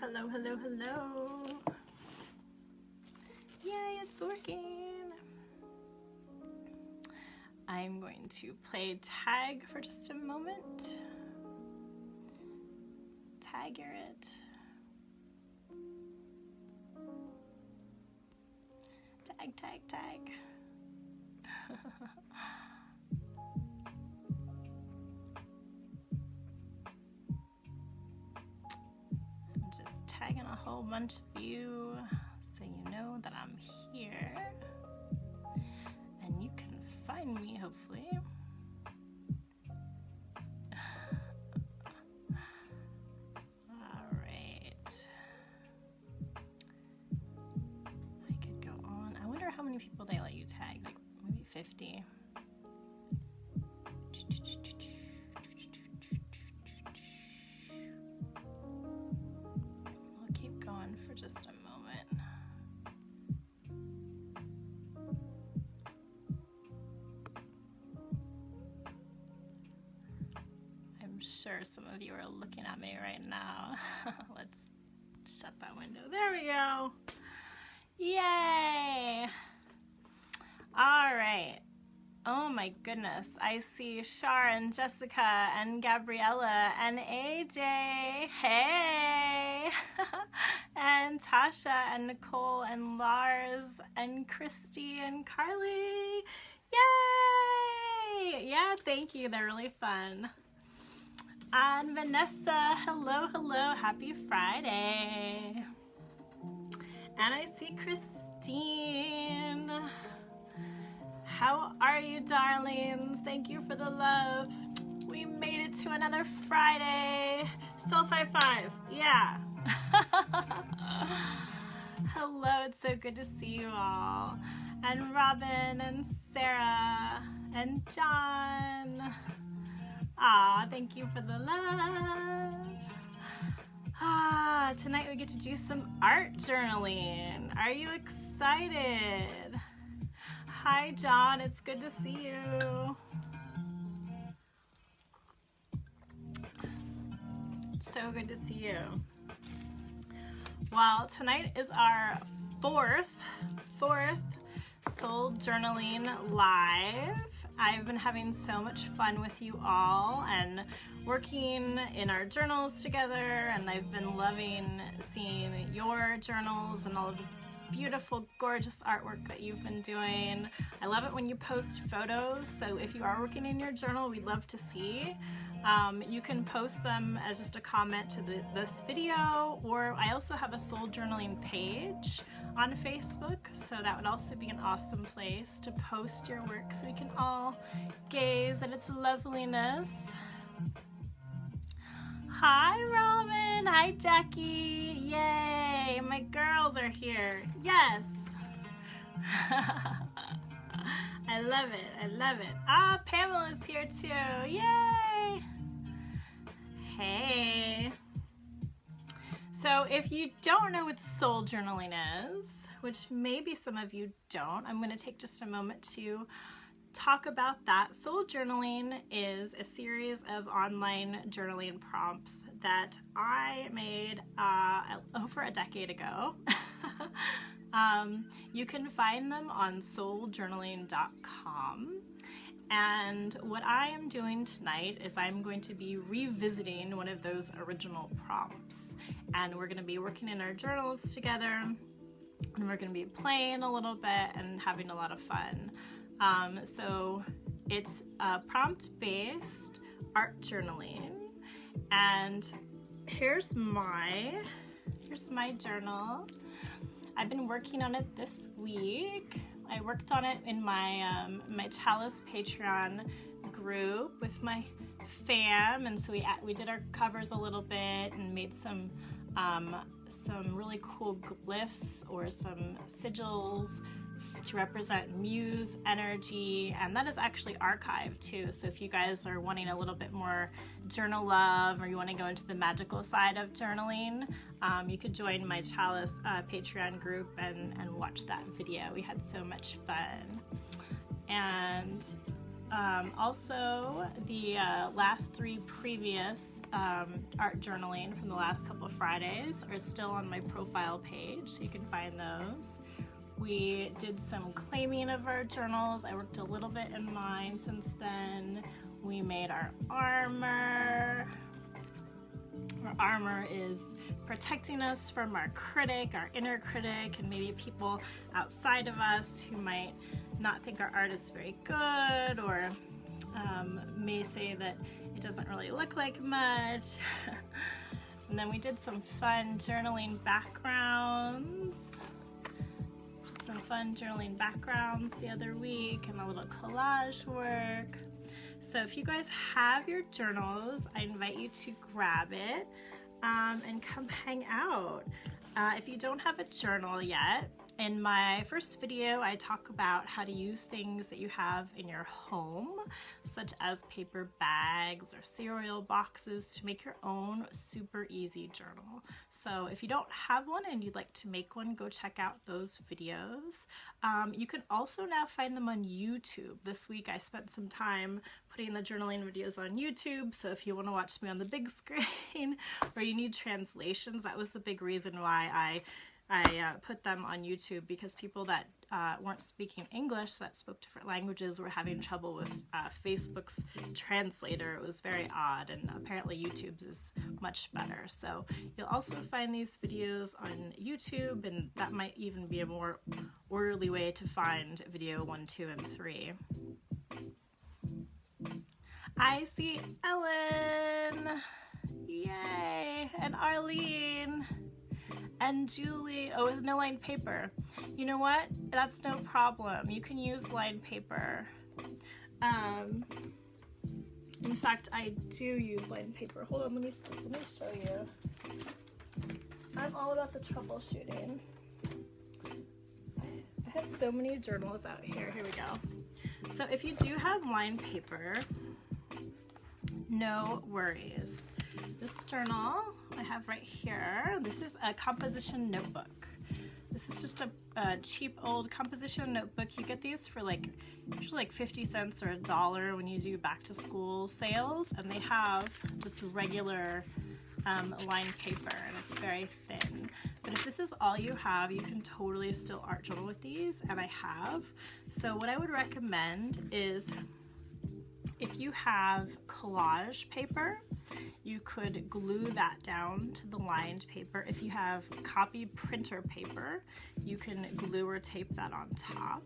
Hello, hello, hello. Yay, it's working. I'm going to play tag for just a moment. Tag you're it. Tag, tag, tag. I'm just tagging a whole bunch of you so you know that I'm here and you can find me hopefully. How many people they let you tag, like maybe 50. I'll keep going for just a moment. I'm sure some of you are looking at me right now. Let's shut that window. There we go. Yay! All right. Oh my goodness. I see Shar and Jessica and Gabriella and AJ. Hey! And Tasha and Nicole and Lars and Christy and Carly. Yay! Yeah, thank you. They're really fun. And Vanessa, hello, hello. Happy Friday. And I see Christine. How are you, darlings? Thank you for the love. We made it to another Friday. Self high five. Yeah. Hello, it's so good to see you all. And Robin and Sarah and John. Aw, thank you for the love. Tonight we get to do some art journaling. Are you excited? Hi, John. It's good to see you. So good to see you. Well, tonight is our fourth soul journaling live. I've been having so much fun with you all and working in our journals together, and I've been loving seeing your journals and all of the beautiful, gorgeous artwork that you've been doing. I love it when you post photos, so if you are working in your journal, we'd love to see. You can post them as just a comment to this video, or I also have a soul journaling page on Facebook, so that would also be an awesome place to post your work so we can all gaze at its loveliness. Hi, Robin. Hi, Jackie. Yay, my girls are here. Yes. I love it. I love it. Ah, Pamela's here too. Yay. Hey. So if you don't know what soul journaling is, which maybe some of you don't, I'm going to take just a moment to talk about that. Soul journaling is a series of online journaling prompts that I made over a decade ago. You can find them on souljournaling.com. And what I am doing tonight is I'm going to be revisiting one of those original prompts. And we're going to be working in our journals together. And we're going to be playing a little bit and having a lot of fun. So it's prompt-based art journaling. And here's my journal. I've been working on it this week. I worked on it in my my Chalice Patreon group with my fam, and so we did our covers a little bit and made some really cool glyphs or some sigils to represent muse energy, and that is actually archived too. So if you guys are wanting a little bit more journal love, or you want to go into the magical side of journaling, you could join my Chalice Patreon group and watch that video. We had so much fun. And Also, the last 3 previous art journaling from the last couple of Fridays are still on my profile page, so you can find those. We did some claiming of our journals. I worked a little bit in mine since then. We made our armor. Our armor is protecting us from our critic, our inner critic, and maybe people outside of us who might not think our art is very good, or may say that it doesn't really look like much. And then we did some fun journaling backgrounds. The other week, and a little collage work. So if you guys have your journals, I invite you to grab it and come hang out. If you don't have a journal yet, in my first video, I talk about how to use things that you have in your home, such as paper bags or cereal boxes, to make your own super easy journal. So if you don't have one and you'd like to make one, go check out those videos. You can also now find them on YouTube. This week I spent some time putting the journaling videos on YouTube, so if you want to watch me on the big screen or you need translations, that was the big reason why I put them on YouTube, because people that weren't speaking English, that spoke different languages, were having trouble with Facebook's translator. It was very odd, and apparently YouTube's is much better. So you'll also find these videos on YouTube, and that might even be a more orderly way to find video 1, 2, and 3. I see Ellen! Yay! And Arlene! And Julie, oh, with no lined paper. You know what? That's no problem. You can use lined paper. In fact, I do use lined paper. Hold on, let me show you. I'm all about the troubleshooting. I have so many journals out here. Here we go. So if you do have lined paper, no worries. This journal I have right here, this is a composition notebook. This is just a cheap old composition notebook. You get these for usually like 50 cents or $1 when you do back to school sales, and they have just regular lined paper, and it's very thin. But if this is all you have, you can totally still art journal with these, and I have. So what I would recommend is, if you have collage paper, you could glue that down to the lined paper. If you have copy printer paper, you can glue or tape that on top.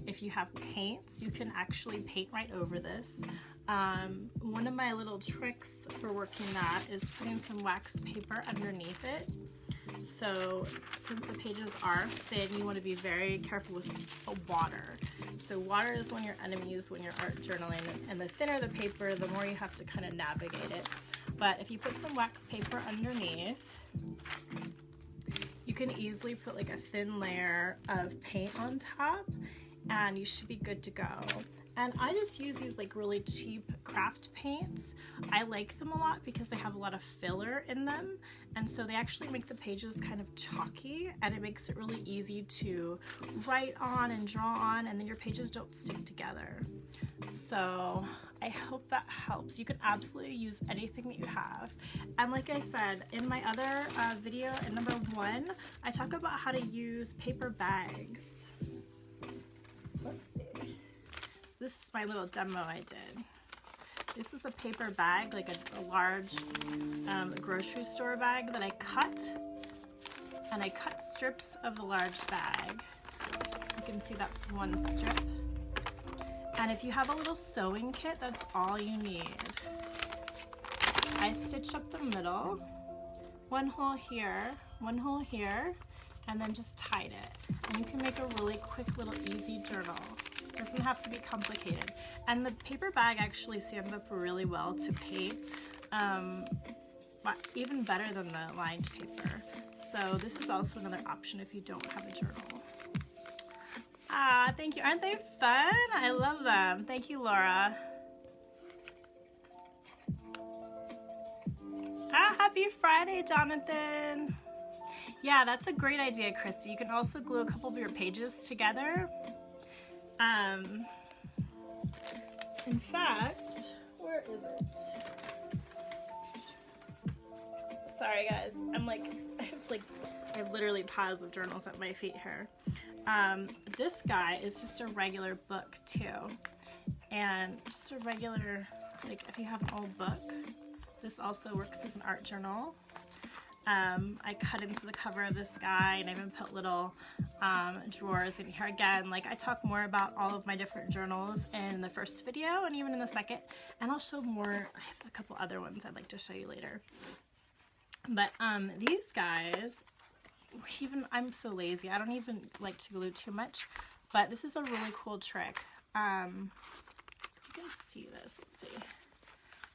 If you have paints, you can actually paint right over this. One of my little tricks for working that is putting some wax paper underneath it. So since the pages are thin, you want to be very careful with water. So water is one of your enemies when you're art journaling, and the thinner the paper, the more you have to kind of navigate it. But if you put some wax paper underneath, you can easily put like a thin layer of paint on top, and you should be good to go. And I just use these like really cheap craft paints. I like them a lot because they have a lot of filler in them, and so they actually make the pages kind of chalky, and it makes it really easy to write on and draw on, and then your pages don't stick together. So I hope that helps. You can absolutely use anything that you have. And like I said, in my other video at number 1, I talk about how to use paper bags. Let's see. So this is my little demo I did. This is a paper bag, like a large grocery store bag that I cut. And I cut strips of the large bag. You can see that's one strip. And if you have a little sewing kit, that's all you need. I stitched up the middle, one hole here, and then just tied it. And you can make a really quick little easy journal. It doesn't have to be complicated. And the paper bag actually stands up really well to paint, even better than the lined paper. So this is also another option if you don't have a journal. Ah, thank you. Aren't they fun? I love them. Thank you, Laura. Ah, happy Friday, Jonathan. Yeah, that's a great idea, Christy. You can also glue a couple of your pages together. In fact, where is it? Sorry guys, I have literally piles of journals at my feet here. This guy is just a regular book too. And just a regular, like if you have an old book, this also works as an art journal. I cut into the cover of this guy and I even put little drawers in here. Again, like I talk more about all of my different journals in the first video and even in the second, and I'll show more. I have a couple other ones I'd like to show you later. But these guys, I'm so lazy, I don't even like to glue too much, but this is a really cool trick. You can see this, let's see,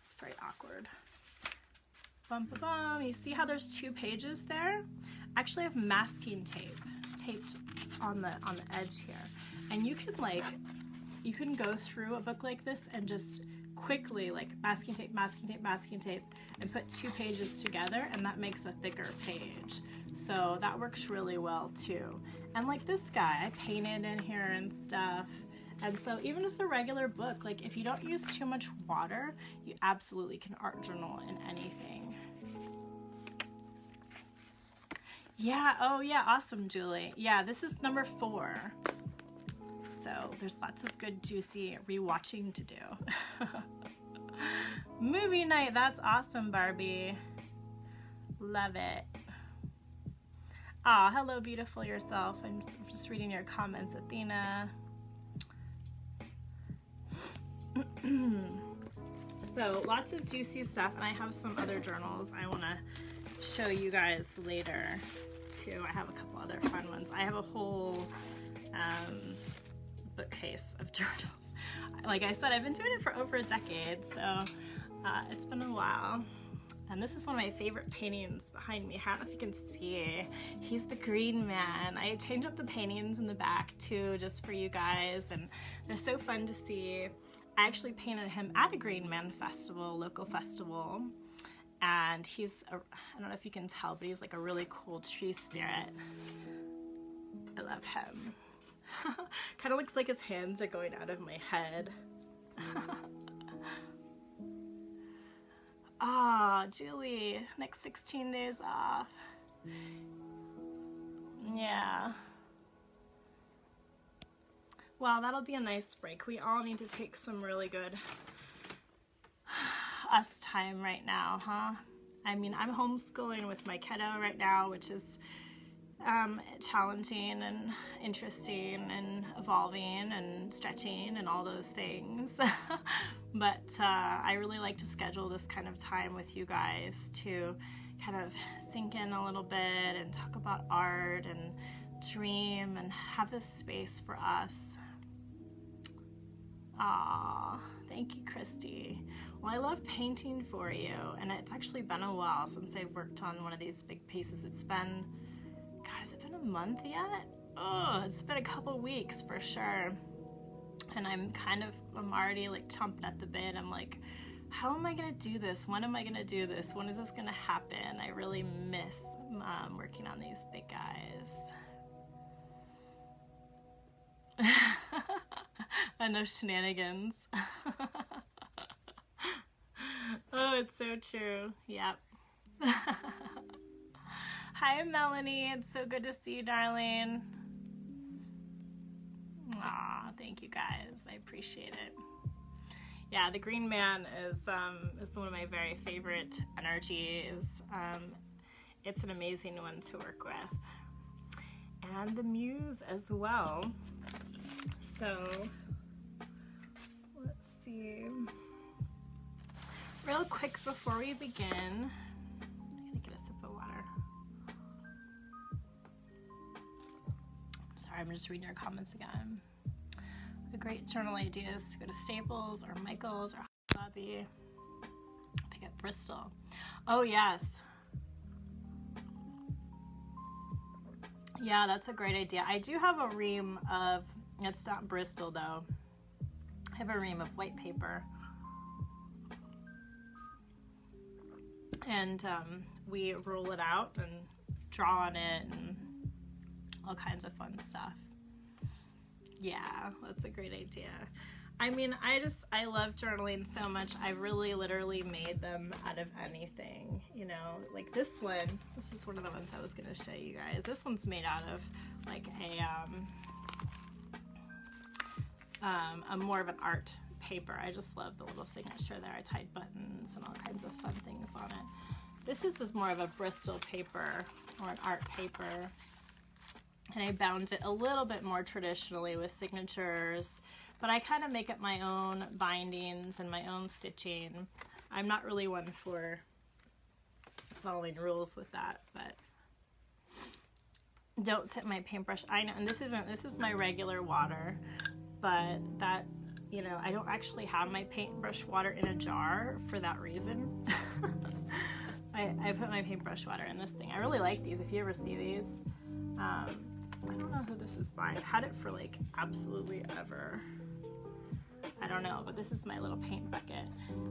it's very awkward. Bum, bum, bum. You see how there's 2 pages there? Actually I have masking tape taped on the edge here, and you can go through a book like this and just quickly like masking tape, and put 2 pages together, and that makes a thicker page. So that works really well too. And like this guy, I painted in here and stuff. And so even as a regular book, like if you don't use too much water, you absolutely can art journal in anything. Yeah, oh yeah, awesome, Julie. Yeah, this is number 4. So there's lots of good juicy rewatching to do. Movie night, that's awesome, Barbie. Love it. Ah, hello, beautiful yourself. I'm just reading your comments, Athena. So lots of juicy stuff, and I have some other journals I want to show you guys later too. I have a couple other fun ones. I have a whole bookcase of journals. Like I said, I've been doing it for over a decade, so it's been a while. And this is one of my favorite paintings behind me. I don't know if you can see. He's the Green Man. I changed up the paintings in the back too, just for you guys, and they're so fun to see. I actually painted him at a Green Man festival, local festival, and he's, I don't know if you can tell, but he's like a really cool tree spirit. I love him. Kind of looks like his hands are going out of my head. Ah, Julie, next 16 days off. Yeah. Well, that'll be a nice break. We all need to take some really good us time right now, huh? I mean, I'm homeschooling with my kiddo right now, which is challenging and interesting and evolving and stretching and all those things. But I really like to schedule this kind of time with you guys to kind of sink in a little bit and talk about art and dream and have this space for us. Aw, thank you, Christy. Well, I love painting for you, and it's actually been a while since I've worked on one of these big pieces. It's been, God, has it been a month yet? Oh, it's been a couple weeks for sure. And I'm already like chomping at the bit. I'm like, how am I gonna do this? When am I gonna do this? When is this gonna happen? I really miss working on these big guys. Enough shenanigans. Oh, it's so true. Yep. Hi, Melanie. It's so good to see you, darling. Aw, thank you guys. I appreciate it. Yeah, the Green Man is one of my very favorite energies. It's an amazing one to work with. And the Muse as well. So, let's see. Real quick before we begin, I'm gonna get a sip of water. Sorry, I'm just reading your comments again. The great journal idea is to go to Staples or Michael's or Hobby. Pick up Bristol. Oh yes. Yeah, that's a great idea. I do have a ream of, it's not Bristol though. I have a ream of white paper. And we roll it out and draw on it and all kinds of fun stuff. Yeah, that's a great idea. I mean, I love journaling so much. I really literally made them out of anything, you know, like this is one of the ones I was going to show you guys. This one's made out of like a more of an art paper. I just love the little signature there. I tied buttons and all kinds of fun things on it. This is more of a Bristol paper or an art paper. And I bound it a little bit more traditionally with signatures, but I kind of make up my own bindings and my own stitching. I'm not really one for following rules with that, but don't sit my paintbrush. I know, and this is my regular water, but that, you know, I don't actually have my paintbrush water in a jar for that reason. I put my paintbrush water in this thing. I really like these. If you ever see these, I don't know who this is by. I've had it for like absolutely ever. I don't know, but this is my little paint bucket,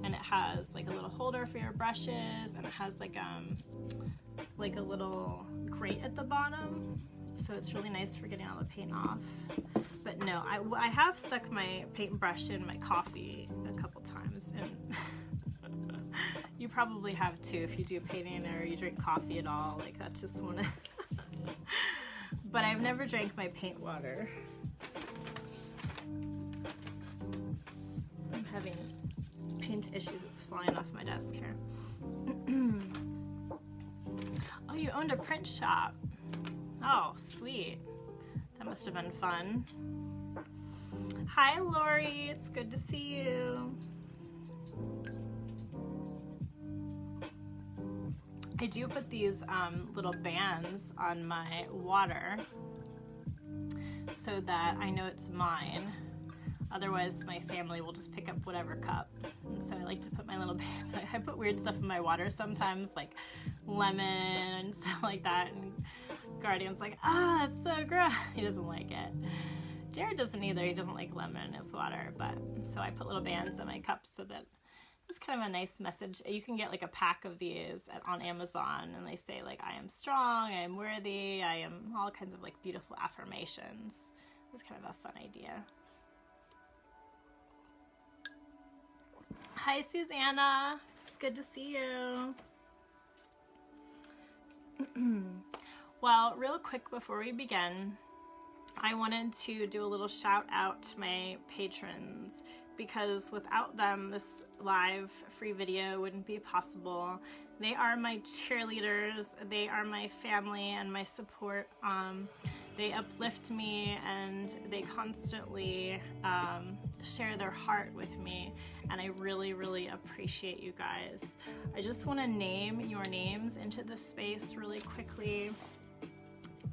and it has like a little holder for your brushes, and it has like a little grate at the bottom, so it's really nice for getting all the paint off. But no, I have stuck my paintbrush in my coffee a couple times, and you probably have too if you do painting or you drink coffee at all. Like that's just one of but I've never drank my paint water. I'm having paint issues. It's flying off my desk here. Oh, you owned a print shop. Oh, sweet. That must have been fun. Hi, Lori. It's good to see you. I do put these little bands on my water so that I know it's mine. Otherwise, my family will just pick up whatever cup. And so I like to put my little bands. I put weird stuff in my water sometimes, like lemon and stuff like that. And Guardian's like, ah, that's so gross. He doesn't like it. Jared doesn't either. He doesn't like lemon in his water. But so I put little bands in my cups so that it's kind of a nice message. You can get like a pack of these on Amazon, and they say like, I am strong, I am worthy, I am all kinds of like beautiful affirmations. It's kind of a fun idea. Hi, Susanna. It's good to see you. Well, real quick before we begin, I wanted to do a little shout out to my patrons, because without them, this live free video wouldn't be possible. They are my cheerleaders, they are my family and my support. They uplift me, and they constantly share their heart with me, and I really, really appreciate you guys. I just want to name your names into this space really quickly,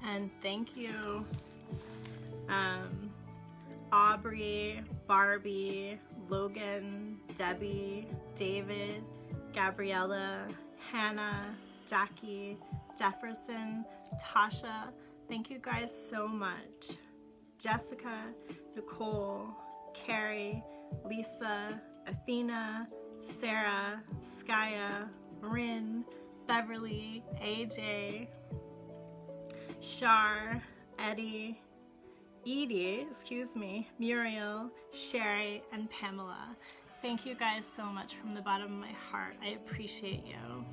and thank you. Aubrey, Barbie, Logan, Debbie, David, Gabriella, Hannah, Jackie, Jefferson, Tasha. Thank you guys so much. Jessica, Nicole, Carrie, Lisa, Athena, Sarah, Skya, Marin, Beverly, AJ, Shar, Eddie, Edie, Muriel, Sherry, and Pamela. Thank you guys so much from the bottom of my heart. I appreciate you.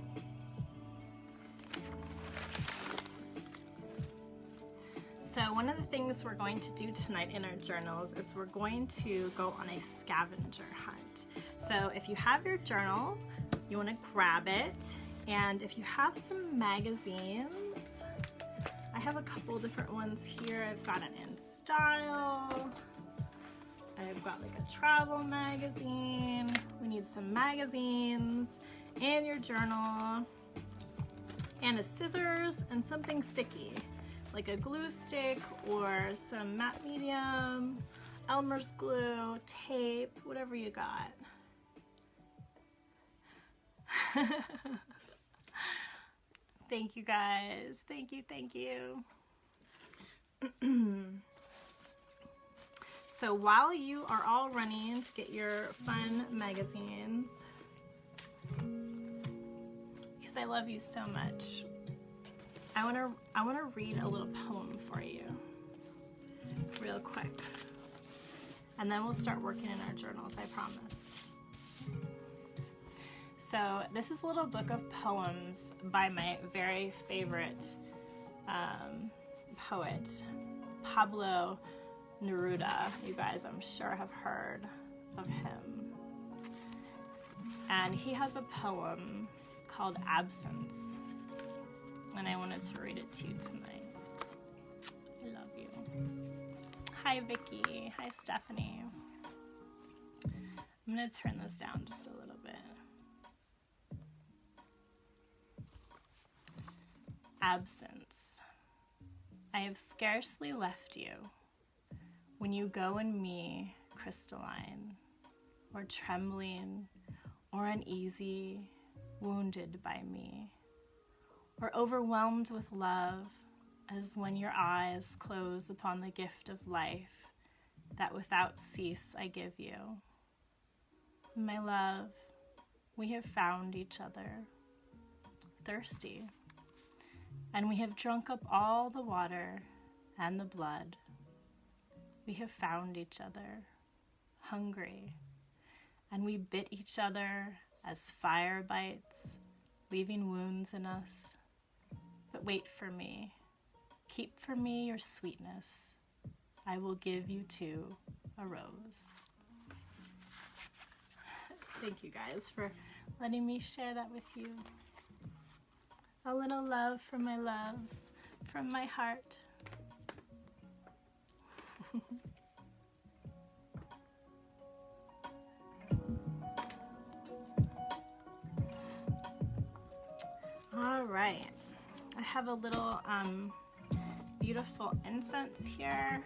So one of the things we're going to do tonight in our journals is we're going to go on a scavenger hunt. So if you have your journal, you want to grab it, and if you have some magazines, I have a couple different ones here. I've got an In Style, I've got like a travel magazine. We need some magazines and your journal and a scissors and something sticky, like a glue stick or some matte medium, Elmer's glue, tape, whatever you got. Thank you guys. Thank you, thank you. So while you are all running to get your fun magazines, because I love you so much, I want to read a little poem for you real quick. and then we'll start working in our journals, I promise. So this is a little book of poems by my very favorite poet, Pablo Neruda. You guys, I'm sure, have heard of him. And he has a poem called Absence, and I wanted to read it to you tonight. I love you. Hi, Vicky. Hi, Stephanie. I'm going to turn this down just a little bit. Absence. I have scarcely left you when you go in me crystalline, or trembling, or uneasy, wounded by me, or overwhelmed with love, as when your eyes close upon the gift of life that without cease I give you. My love, we have found each other, thirsty, and we have drunk up all the water and the blood. We have found each other, hungry, and we bit each other as fire bites, leaving wounds in us. But wait for me. Keep for me your sweetness. I will give you too a rose. Thank you guys for letting me share that with you. A little love from my loves, from my heart. All right, I have a little beautiful incense here.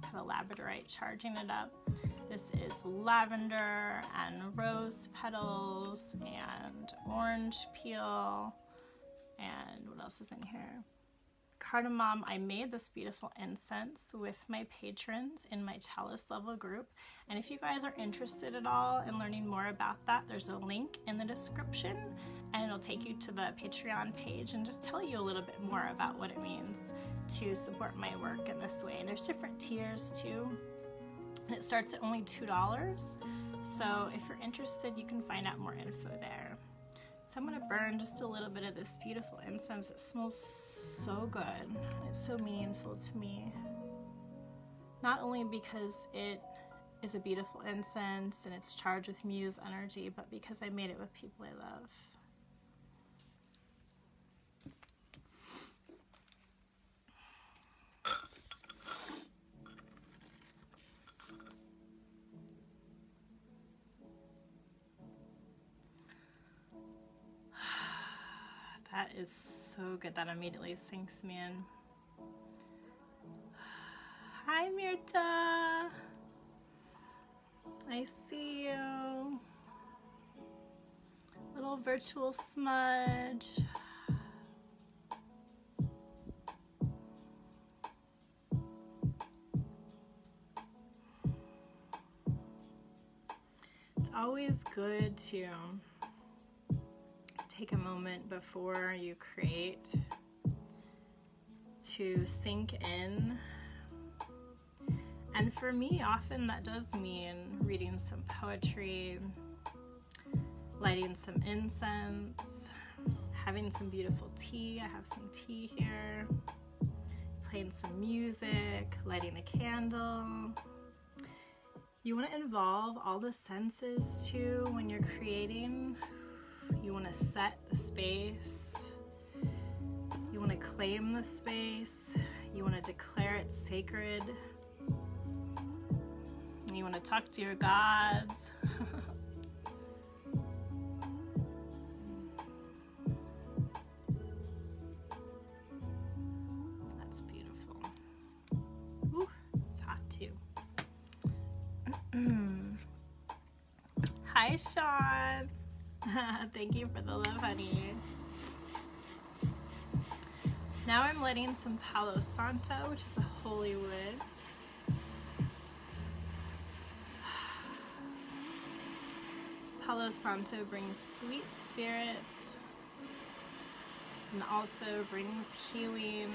I have a labradorite charging it up. This is lavender and rose petals and orange peel, and what else is in here? Cardamom. I made this beautiful incense with my patrons in my chalice level group, and if you guys are interested at all in learning more about that, there's a link in the description and it'll take you to the Patreon page and just tell you a little bit more about what it means to support my work in this way. And there's different tiers too, and it starts at only $2, so if you're interested you can find out more info there. So I'm going to burn just a little bit of this beautiful incense. It smells so good. It's so meaningful to me. Not only because it is a beautiful incense and it's charged with muse energy, but because I made it with people I love. That is so good. That immediately sinks me in. Hi, Mirta. I see you. Little virtual smudge. It's always good to take a moment before you create to sink in. And for me, often that does mean reading some poetry, lighting some incense, having some beautiful tea. I have some tea here, playing some music, lighting a candle. You want to involve all the senses too when you're creating. You want to set the space. You want to claim the space. You want to declare it sacred. And you want to talk to your gods. That's beautiful. Ooh, it's hot too. Hi, Sean. Thank you for the love, honey. Now I'm lighting some Palo Santo, which is a holy wood. Palo Santo brings sweet spirits and also brings healing.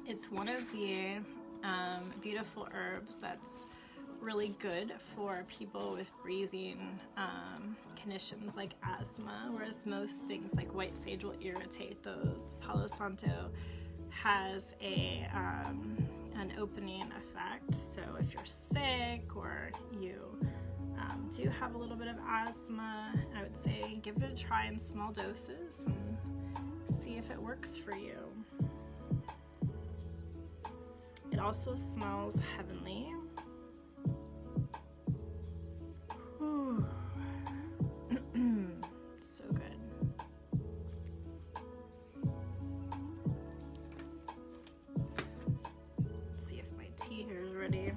It's one of the beautiful herbs that's really good for people with breathing conditions like asthma, whereas most things like white sage will irritate those. Palo Santo has an opening effect, so if you're sick or you do have a little bit of asthma, I would say give it a try in small doses and see if it works for you. It also smells heavenly. So good. Let's see if my tea here is ready.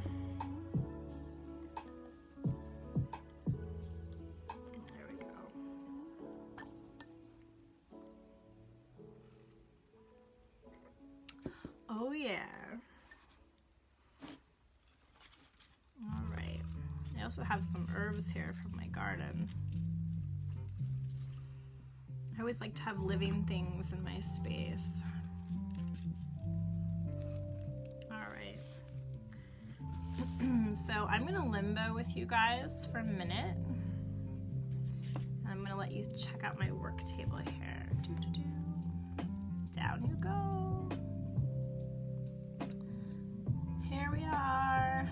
There we go. Oh yeah. All right. I also have some herbs here from my garden. I always like to have living things in my space. All right. So I'm gonna limbo with you guys for a minute. I'm gonna let you check out my work table here. Down you go. Here we are.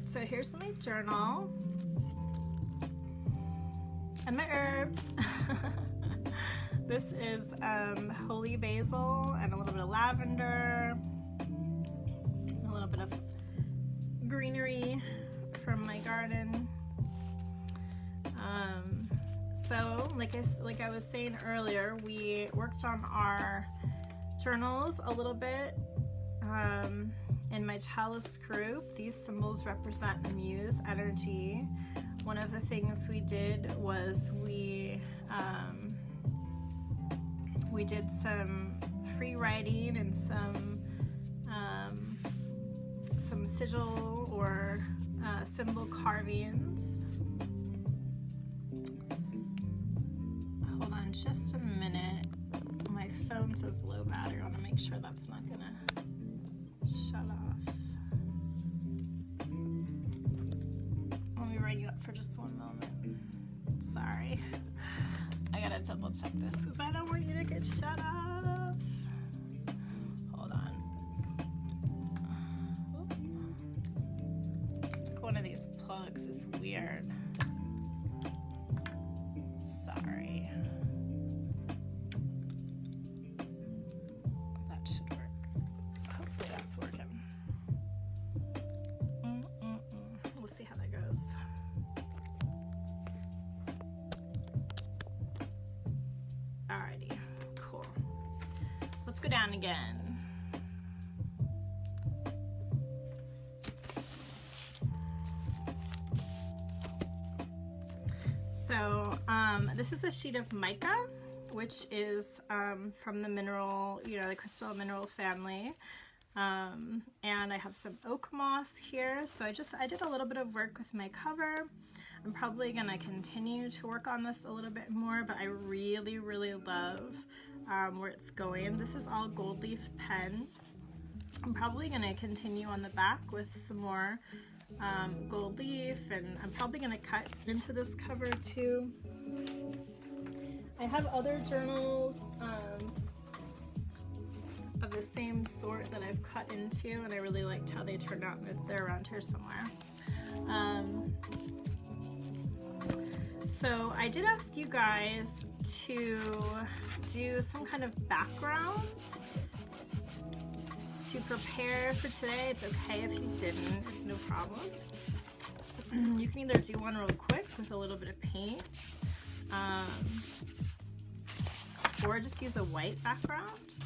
So here's my journal and my herbs. This is holy basil and a little bit of lavender, a little bit of greenery from my garden. So like I was saying earlier, we worked on our journals a little bit. In my chalice group, these symbols represent the muse energy. One of the things we did was we did some free writing and some sigil or symbol carvings. Hold on just a minute. My phone says low battery. I want to make sure that's not gonna shut off. Let me write you up for just one moment. Sorry. I gotta double check this because I don't want you to get shut off. Hold on. One of these plugs is weird. Sorry. That should work. Hopefully that's working. We'll see how that goes. Alrighty, cool. Let's go down again. So this is a sheet of mica, which is from the mineral, the crystal mineral family. And I have some oak moss here. So I did a little bit of work with my cover. I'm probably gonna continue to work on this a little bit more, but I really, really love where it's going. This is all gold leaf pen. I'm probably gonna continue on the back with some more gold leaf, and I'm probably gonna cut into this cover too. I have other journals of the same sort that I've cut into, and I really liked how they turned out. They're around here somewhere. So I did ask you guys to do some kind of background to prepare for today. It's okay if you didn't, it's no problem. You can either do one real quick with a little bit of paint, or just use a white background.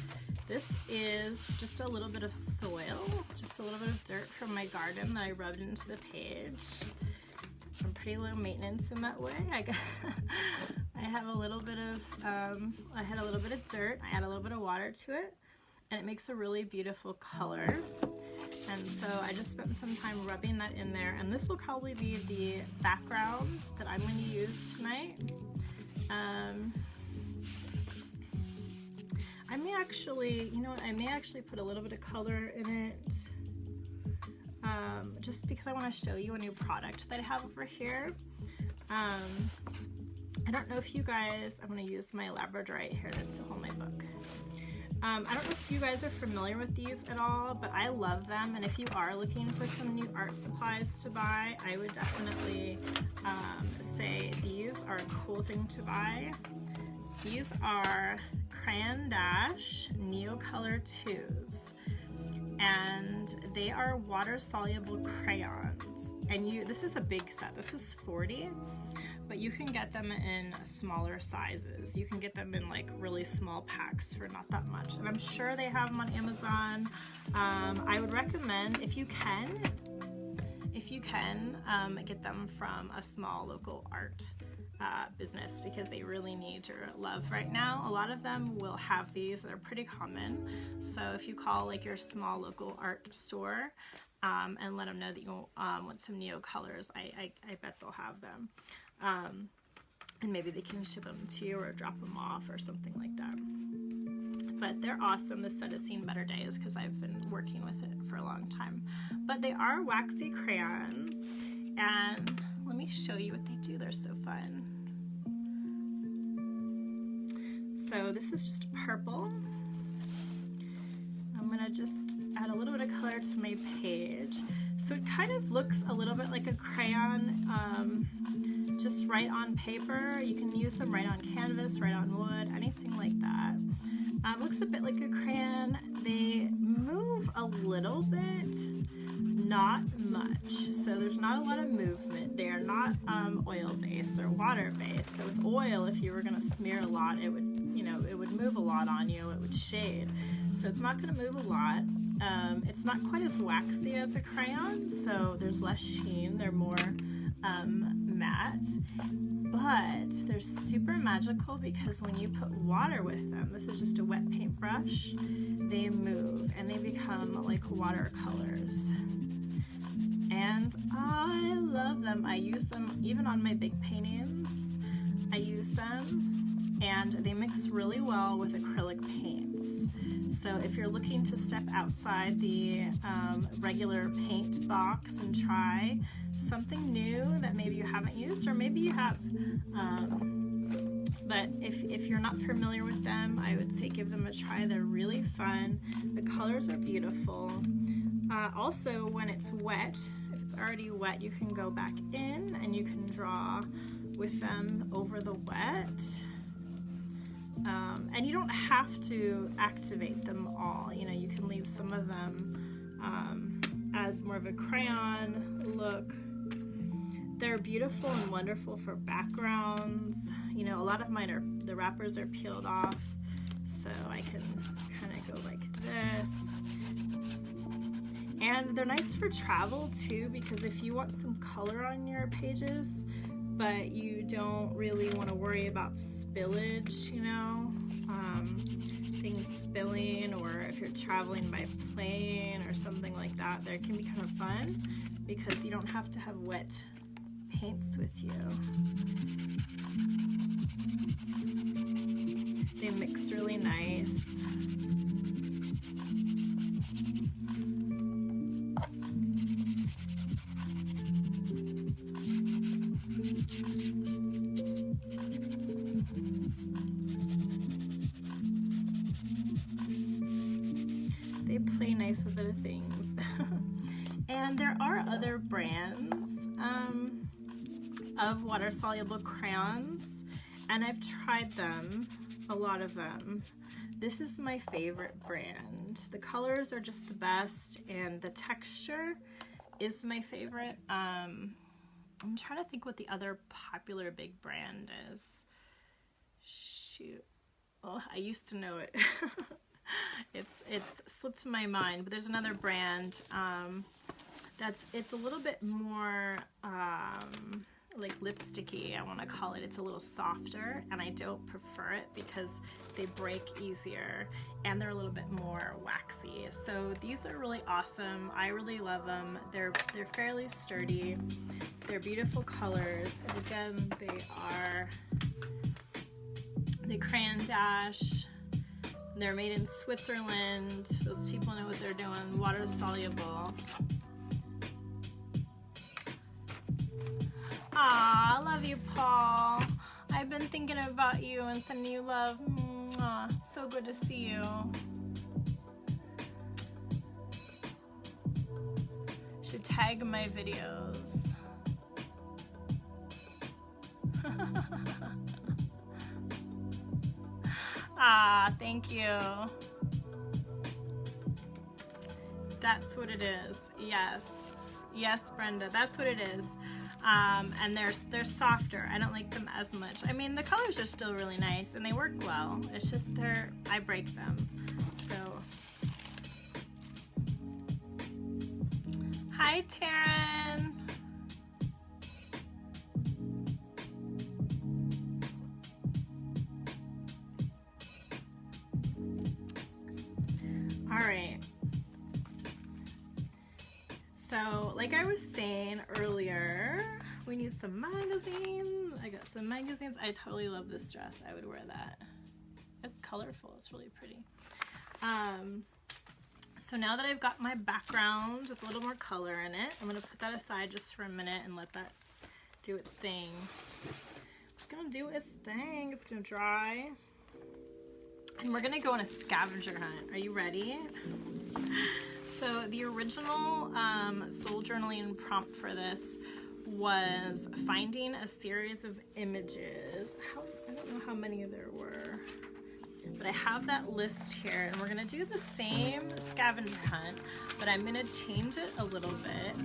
This is just a little bit of soil, just a little bit of dirt from my garden that I rubbed into the page. I'm pretty low maintenance in that way. I have a little bit of, I had a little bit of dirt, I add a little bit of water to it, and it makes a really beautiful color. And so I just spent some time rubbing that in there, and this will probably be the background that I'm going to use tonight. I may actually, you know what, I may actually put a little bit of color in it, just because I want to show you a new product that I have over here. I don't know if you guys, I'm going to use my Labradorite here just to hold my book. I don't know if you guys are familiar with these at all, but I love them, and if you are looking for some new art supplies to buy, I would definitely say these are a cool thing to buy. These are Crayon Dash Neocolor 2s, and they are water-soluble crayons. And this is a big set. This is 40, but you can get them in smaller sizes. You can get them in like really small packs for not that much. And I'm sure they have them on Amazon. I would recommend, if you can, get them from a small local art business, because they really need your love right now. A lot of them will have these. They're pretty common. So if you call like your small local art store and let them know that you want some neo colors, I bet they'll have them. And maybe they can ship them to you or drop them off or something like that. But they're awesome. This set has seen better days because I've been working with it for a long time. But they are waxy crayons, and let me show you what they do. They're so fun. So this is just purple. I'm gonna just add a little bit of color to my page. So it kind of looks a little bit like a crayon, just right on paper. You can use them right on canvas, right on wood, anything like that. Looks a bit like a crayon. They move a little bit, not much. So there's not a lot of movement. They are not oil-based, they're water-based. So with oil, if you were gonna smear a lot, it would, you know, it would move a lot on you, it would shade. So it's not gonna move a lot. It's not quite as waxy as a crayon, so there's less sheen. They're more matte, but they're super magical because when you put water with them, this is just a wet paintbrush, they move and they become like watercolors. And I love them. I use them even on my big paintings. I use them, and they mix really well with acrylic paints. So if you're looking to step outside the regular paint box and try something new that maybe you haven't used, or maybe you have, but if you're not familiar with them, I would say give them a try. They're really fun. The colors are beautiful. Also, when it's wet, if it's already wet, you can go back in and you can draw with them over the wet. And you don't have to activate them all. You know, you can leave some of them as more of a crayon look. They're beautiful and wonderful for backgrounds. You know, a lot of mine the wrappers are peeled off, so I can kind of go like this. And they're nice for travel too, because if you want some color on your pages, but you don't really want to worry about spillage, you know, things spilling, or if you're traveling by plane or something like that, there can be kind of fun because you don't have to have wet paints with you. They mix really nice. They play nice with other things. And there are other brands of water-soluble crayons, and I've tried them, a lot of them. This is my favorite brand. The colors are just the best, and the texture is my favorite. I'm trying to think what the other popular big brand is. Shoot. Oh, I used to know it. It's slipped my mind, but there's another brand it's a little bit more like lipsticky, I want to call it. It's a little softer, and I don't prefer it because they break easier and they're a little bit more waxy. So these are really awesome. I really love them. They're fairly sturdy. They're beautiful colors, and again, they are the Crayon Dash They're made in Switzerland. Those people know what they're doing. Water soluble. Aw, I love you, Paul. I've been thinking about you and sending you love. Mwah. So good to see you. Should tag my videos. Ah, thank you. That's what it is. Yes. Yes, Brenda, that's what it is. And they're softer. I don't like them as much. I mean, the colors are still really nice and they work well. It's just I break them. So, hi, Taryn. All right. So, like I was saying earlier, we need some magazines. I got some magazines. I totally love this dress. I would wear that. It's colorful. It's really pretty. So now that I've got my background with a little more color in it, I'm going to put that aside just for a minute and let that do its thing. It's going to do its thing. It's going to dry. And we're going to go on a scavenger hunt. Are you ready? So the original soul journaling prompt for this was finding a series of images. I don't know how many there were, but I have that list here, and we're gonna do the same scavenger hunt, but I'm gonna change it a little bit.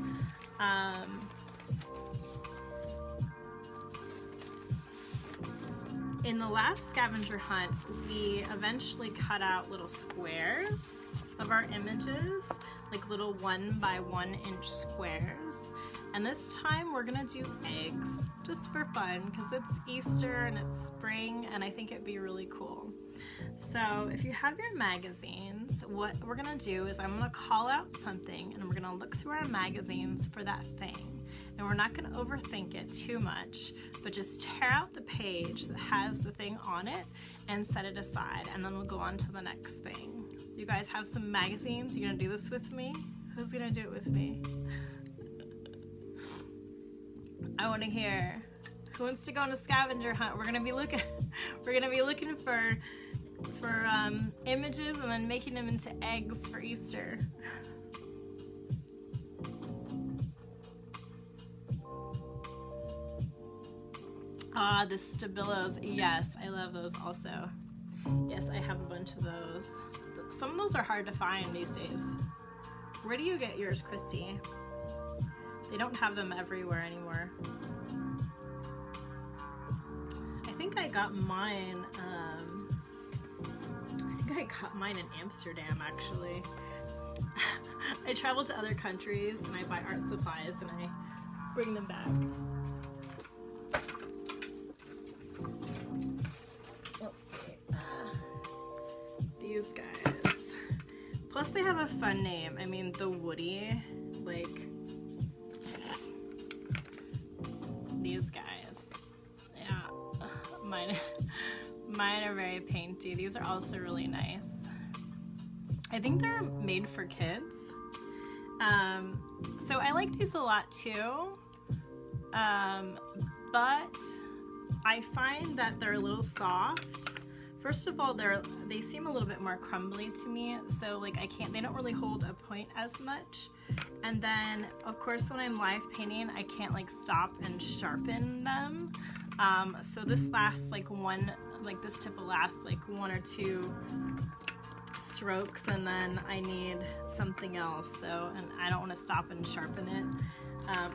In the last scavenger hunt, we eventually cut out little squares of our images, like little 1 by 1 inch squares. And this time we're gonna do eggs, just for fun, because it's Easter and it's spring, and I think it'd be really cool. So if you have your magazines, what we're gonna do is I'm gonna call out something, and we're gonna look through our magazines for that thing. And we're not gonna overthink it too much, but just tear out the page that has the thing on it and set it aside, and then we'll go on to the next thing. You guys have some magazines? You gonna do this with me? Who's gonna do it with me? I wanna hear. Who wants to go on a scavenger hunt? We're gonna be looking for images and then making them into eggs for Easter. Ah, the Stabilos. Yes, I love those also. Yes, I have a bunch of those. Some of those are hard to find these days. Where do you get yours, Christy? They don't have them everywhere anymore. I think I got mine, in Amsterdam, actually. I travel to other countries and I buy art supplies and I bring them back. These guys. Plus they have a fun name. I mean, the Woody, like, these guys. Yeah, mine are very painty. These are also really nice. I think they're made for kids. So I like these a lot too. But I find that they're a little soft. First of all, they seem a little bit more crumbly to me, so like they don't really hold a point as much. And then of course when I'm live painting, I can't like stop and sharpen them. So this lasts this tip will last like 1 or 2 strokes, and then I need something else, and I don't want to stop and sharpen it.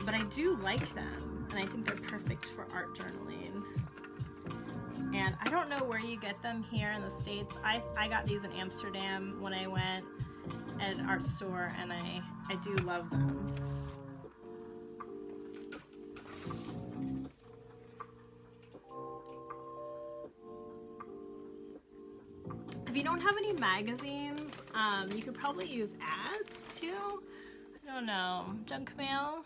But I do like them, and I think they're perfect for art journaling. And I don't know where you get them here in the States. I got these in Amsterdam when I went at an art store, and I do love them. If you don't have any magazines, you could probably use ads too. I don't know, junk mail.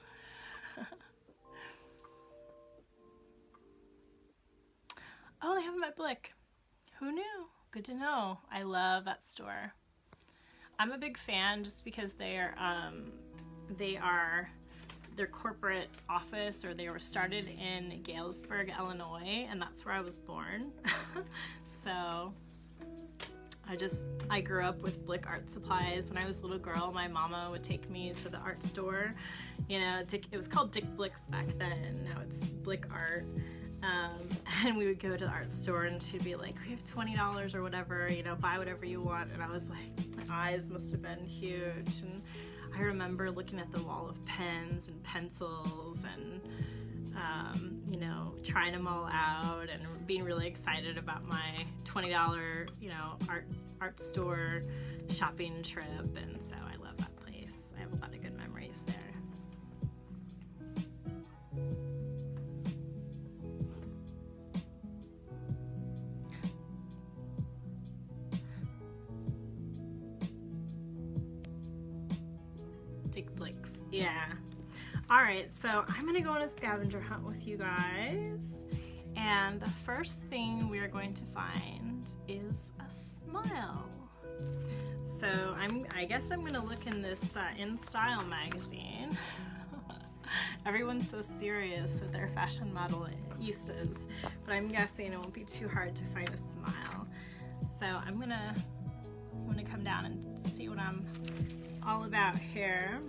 Oh, they have them at Blick. Who knew? good to know. I love that store. I'm a big fan just because their corporate office, or they were started in Galesburg, Illinois, and that's where I was born. So I grew up with Blick art supplies. When I was a little girl, my mama would take me to the art store. You know, it was called Dick Blick's back then. Now it's Blick Art. And we would go to the art store and she'd be like, we have $20 or whatever, you know, buy whatever you want. And I was like, my eyes must have been huge. And I remember looking at the wall of pens and pencils and, you know, trying them all out and being really excited about my $20, you know, art store shopping trip. And so I love that place. I have a lot of good memories there. Dick Blick's, yeah. All right, so I'm gonna go on a scavenger hunt with you guys, and the first thing we are going to find is a smile. So I guess I'm gonna look in this In Style magazine. Everyone's so serious with their fashion modelistas, but I'm guessing it won't be too hard to find a smile. So I'm gonna come down and see what I'm all about here.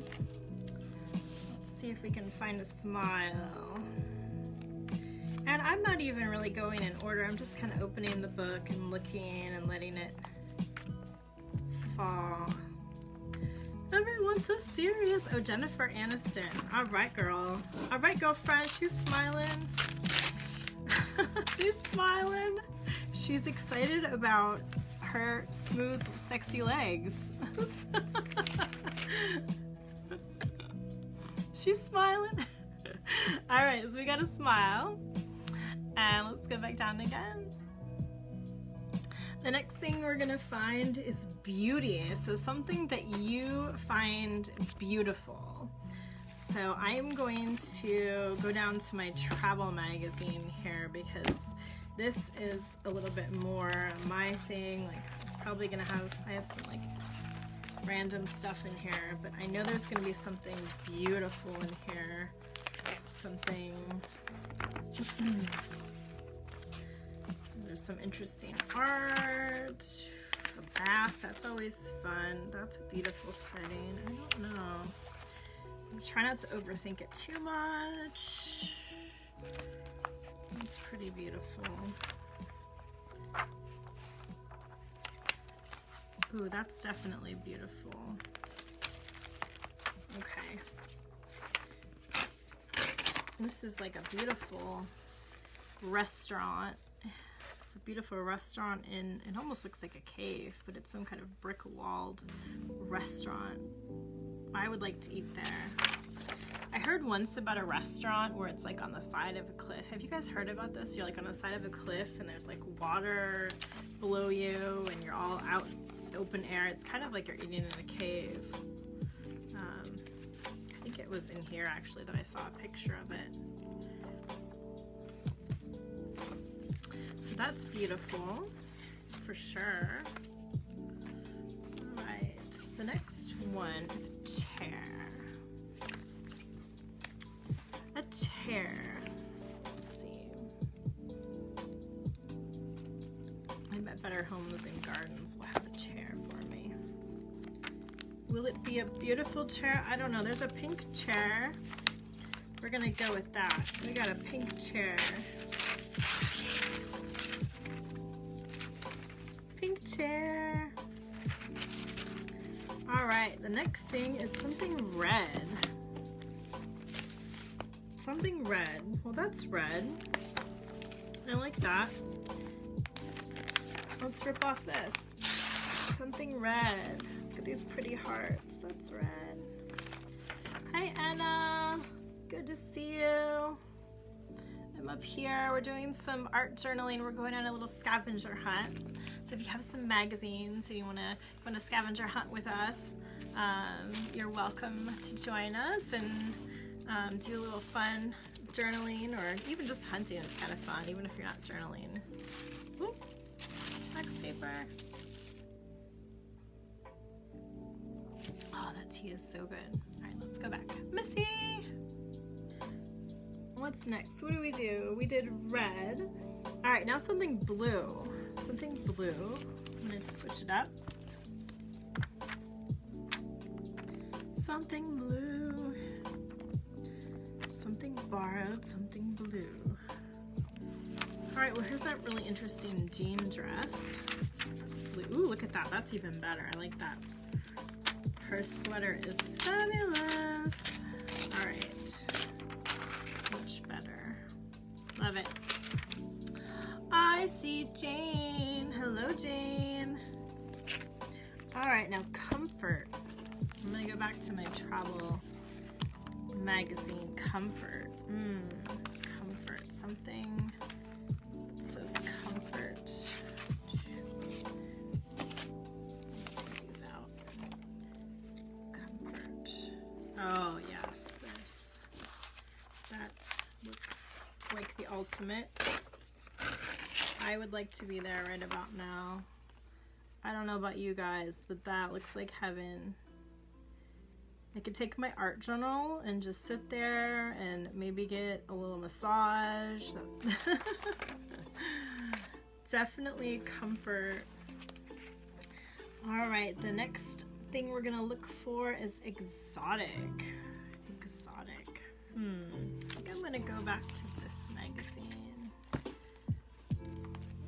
Let's see if we can find a smile. And I'm not even really going in order. I'm just kind of opening the book and looking and letting it fall. Everyone's so serious. Oh, Jennifer Aniston. All right, girl. All right, girlfriend. She's smiling. She's smiling. She's excited about her smooth, sexy legs. She's smiling. All right, so we got a smile. And let's go back down again. The next thing we're gonna find is beauty. So something that you find beautiful. So I'm going to go down to my travel magazine here because this is a little bit more my thing. Like, it's probably gonna have, I have some like random stuff in here, but I know there's gonna be something beautiful in here. Something, there's some interesting art. A bath, that's always fun. That's a beautiful setting. I don't know. Try not to overthink it too much. It's pretty beautiful. Ooh, that's definitely beautiful. Okay. This is like a beautiful restaurant. It's a beautiful restaurant in, it almost looks like a cave, but it's some kind of brick-walled restaurant. I would like to eat there. I heard once about a restaurant where it's like on the side of a cliff. Have you guys heard about this? You're like on the side of a cliff and there's like water below you and you're all out in the open air. It's kind of like you're eating in a cave. I think it was in here actually that I saw a picture of it. So that's beautiful for sure. All right, the next one is a chair. A chair. Let's see. I bet Better Homes and Gardens will have a chair for me. Will it be a beautiful chair? I don't know. There's a pink chair. We're gonna go with that. We got a pink chair. Pink chair. All right, the next thing is something red. Something red. Well, that's red. I like that. Let's rip off this. Something red. Look at these pretty hearts. That's red. Hi, Anna. It's good to see you. I'm up here. We're doing some art journaling. We're going on a little scavenger hunt. So if you have some magazines and you want to go on a scavenger hunt with us, you're welcome to join us and do a little fun journaling, or even just hunting. It's kind of fun, even if you're not journaling. Whoop. wax paper. Oh, that tea is so good. All right, let's go back. Missy! What's next? What do? We did red. All right, now something blue. Something blue. I'm gonna switch it up. Something blue. Something borrowed, something blue. All right, well, here's that really interesting jean dress. That's blue. Ooh, look at that. That's even better. I like that. Her sweater is fabulous. All right. Much better. Love it. I see Jane. Hello, Jane. All right, now comfort. I'm gonna go back to my travel magazine. Comfort. Comfort. Something that says comfort. Take these out. Comfort. Oh yes, this. That looks like the ultimate. I would like to be there right about now. I don't know about you guys, but that looks like heaven. I could take my art journal and just sit there and maybe get a little massage. Definitely comfort. All right, the next thing we're gonna look for is exotic. Exotic. I think I'm gonna go back to this magazine.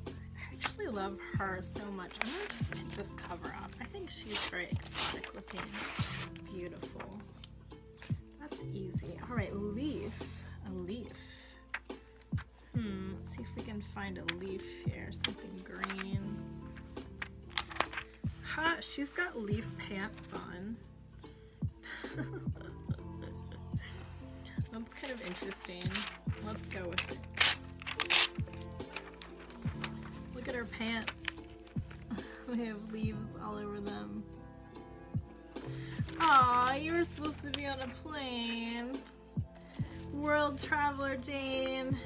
I actually love her so much. I'm gonna just take this cover off. I think she's very exotic looking. Beautiful. That's easy. All right, leaf. A leaf. Let's see if we can find a leaf here. Something green. Ha! She's got leaf pants on. That's kind of interesting. Let's go with it. Look at her pants. They have leaves all over them. Aw, you were supposed to be on a plane. World traveler Jane.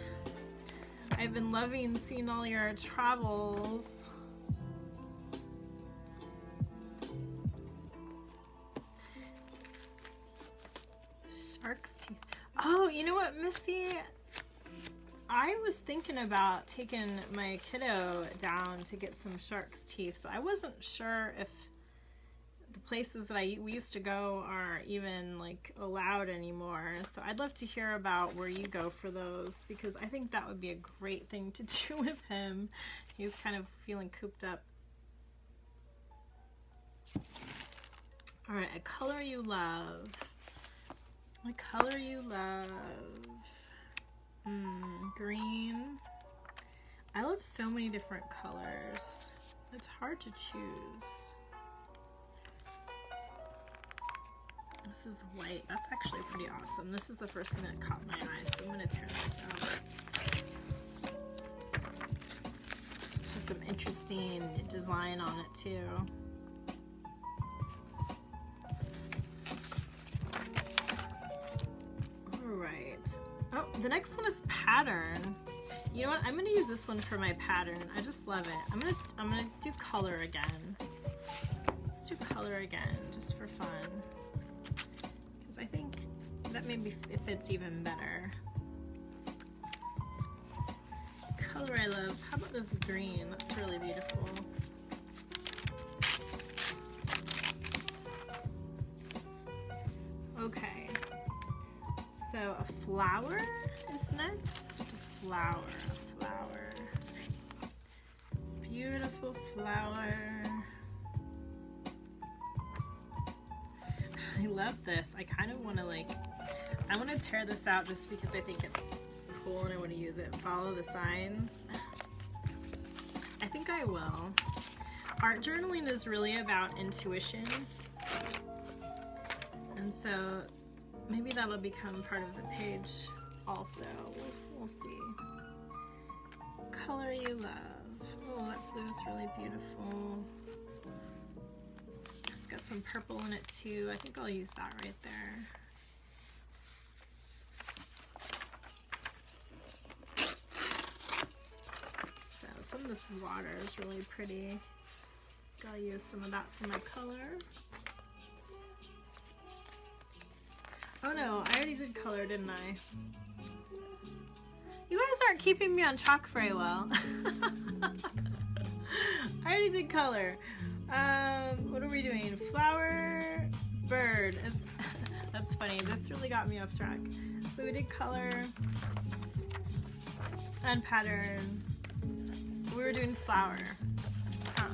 I've been loving seeing all your travels. Shark's teeth. Oh, you know what, Missy? I was thinking about taking my kiddo down to get some shark's teeth, but I wasn't sure if the places that we used to go are even like allowed anymore. So I'd love to hear about where you go for those, because I think that would be a great thing to do with him. He's kind of feeling cooped up. All right, a color you love. A color you love. Green. I love so many different colors. It's hard to choose. This is white. That's actually pretty awesome. This is the first thing that caught my eye, so I'm going to tear this out. This has some interesting design on it too. Alright. Oh, the next one is pattern. You know what? I'm going to use this one for my pattern. I just love it. I'm gonna do color again. Let's do color again, just for fun. I think that maybe it fits even better. Color I love. How about this green? That's really beautiful. Okay. So a flower is next. A flower. A flower. Beautiful flower. I love this. I kind of want to I want to tear this out just because I think it's cool and I want to use it. Follow the signs. I think I will. Art journaling is really about intuition. And so maybe that'll become part of the page also. We'll see. Color you love. Oh, that blue is really beautiful. It's got some purple in it too. I think I'll use that right there. So some some of this water is really pretty. Gotta use some of that for my color. Oh no, I already did color, didn't I? You guys aren't keeping me on chalk very well. I already did color. What are we doing? Flower, bird. That's funny. This really got me off track. So we did color and pattern. We were doing flower. Huh.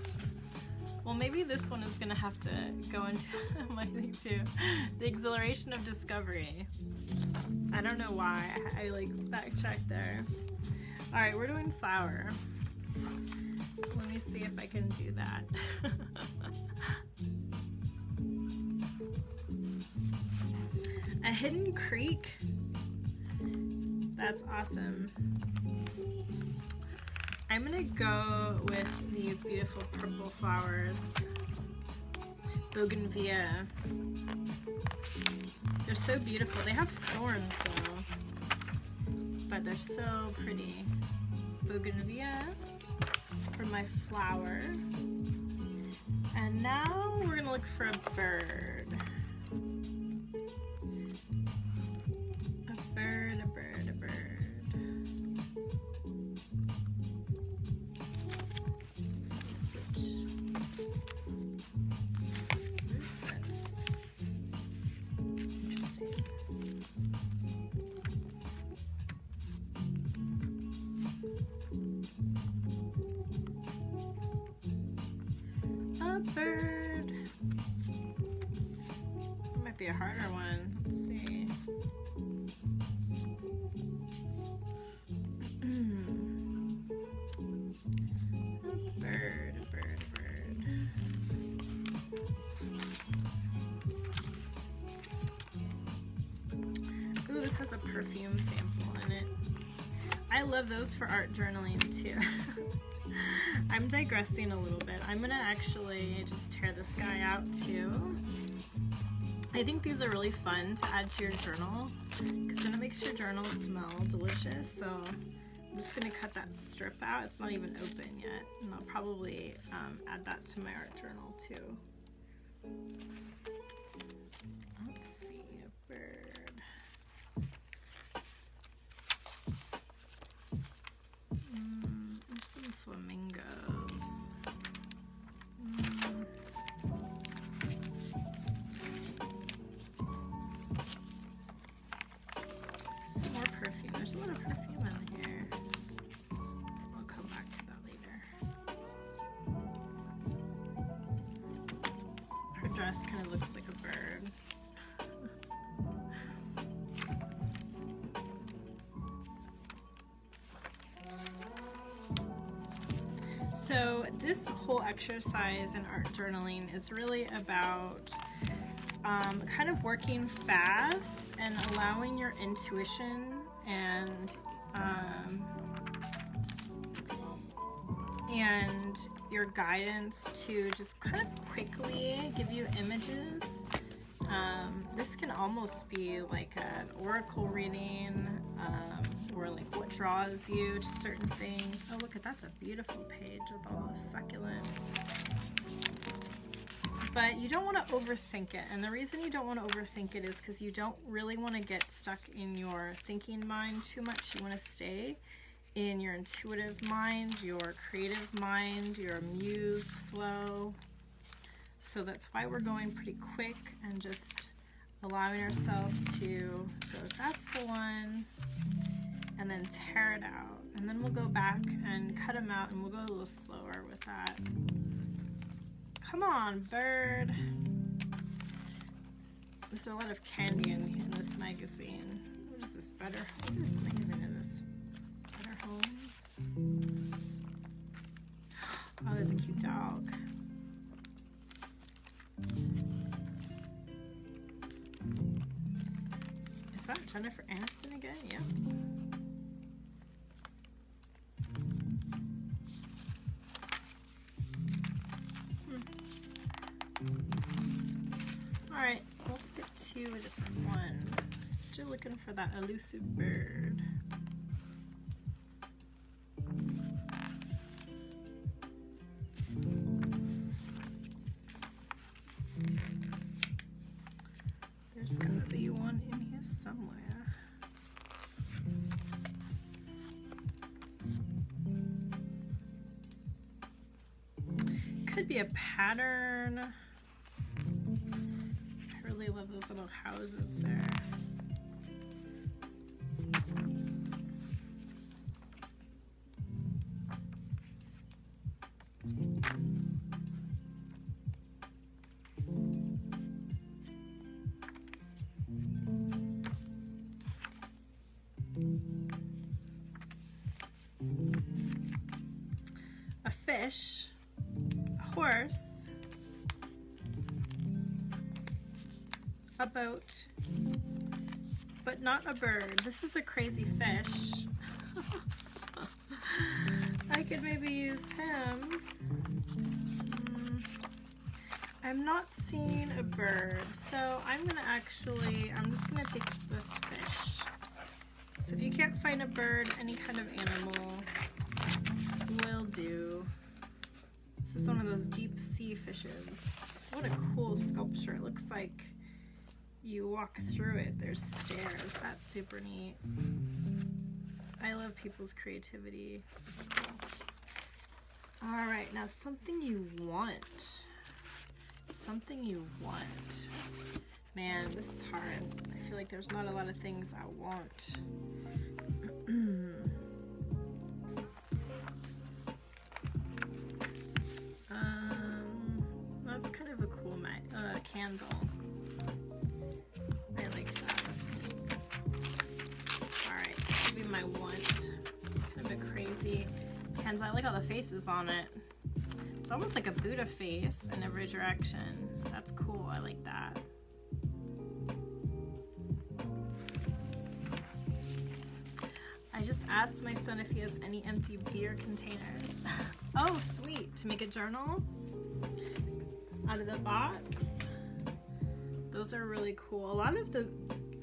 Well, maybe this one is gonna have to go into my thing too. The exhilaration of discovery. I don't know why. I like backtracked there. All right, we're doing flower. Let me see if I can do that. A hidden creek. That's awesome. I'm gonna go with these beautiful purple flowers. Bougainvillea. They're so beautiful. They have thorns though, but they're so pretty. Bougainvillea for my flower. And now we're gonna look for a bird. A bird, a bird, a bird. Let me switch. Where's this? Interesting. A bird. It might be a harder one. Let's see. A bird, a bird, a bird. Ooh, this has a perfume sample in it. I love those for art journaling too. I'm digressing a little bit. I'm gonna actually just tear this guy out too. I think these are really fun to add to your journal because then it makes your journal smell delicious. So I'm just gonna cut that strip out. It's not even open yet, and I'll probably add that to my art journal too. Let's see, a bird. There's some flamingos. Some more perfume. There's a lot of perfume in here. I'll come back to that later. Her dress kind of looks like a bird. So this whole exercise in art journaling is really about kind of working fast and allowing your intuition and your guidance to just kind of quickly give you images. This can almost be like an oracle reading, or like what draws you to certain things. Oh, look at that's a beautiful page with all the succulents. But you don't want to overthink it, and the reason you don't want to overthink it is because you don't really want to get stuck in your thinking mind too much. You want to stay in your intuitive mind, your creative mind, your muse flow. So that's why we're going pretty quick and just allowing ourselves to go, that's the one, and then tear it out. And then we'll go back and cut them out, and we'll go a little slower with that. Come on, bird. There's a lot of candy in this magazine. What is this? What is this magazine is? Better Homes? Oh, there's a cute dog. Is that Jennifer Aniston again? Yep. Alright, we'll skip to a different one. Still looking for that elusive bird. could be a pattern. I really love those little houses there. A fish, a horse, a boat, but not a bird. This is a crazy fish. I could maybe use him. I'm not seeing a bird, so I'm just gonna take this fish. So if you can't find a bird, any kind of animal will do. This is one of those deep sea fishes. What a cool sculpture. It looks like you walk through it. There's stairs. That's super neat. I love people's creativity. It's cool. All right, now something you want. Something you want. Man, this is hard. I feel like there's not a lot of things I want. That's kind of a cool candle. I like that. That's cool. Alright, that'll be my want. Kind of a crazy candle. I like all the faces on it. It's almost like a Buddha face in every direction. That's cool. I like that. I just asked my son if he has any empty beer containers. Oh, sweet. To make a journal out of the box. Those are really cool. A lot of the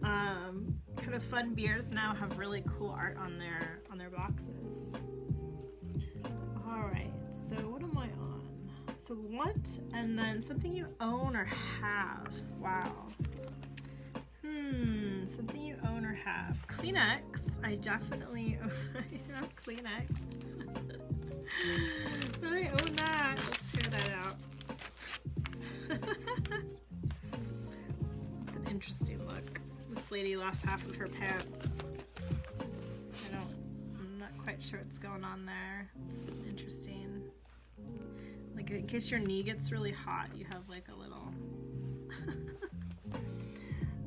kind of fun beers now have really cool art on their boxes. All right, so what am I on? So want, and then something you own or have. Wow. Something you own or have. Kleenex. I definitely own. I have Kleenex. I own that. Let's tear that out. It's an interesting look. This lady lost half of her pants. I'm not quite sure what's going on there. It's interesting. Like in case your knee gets really hot, you have like a little.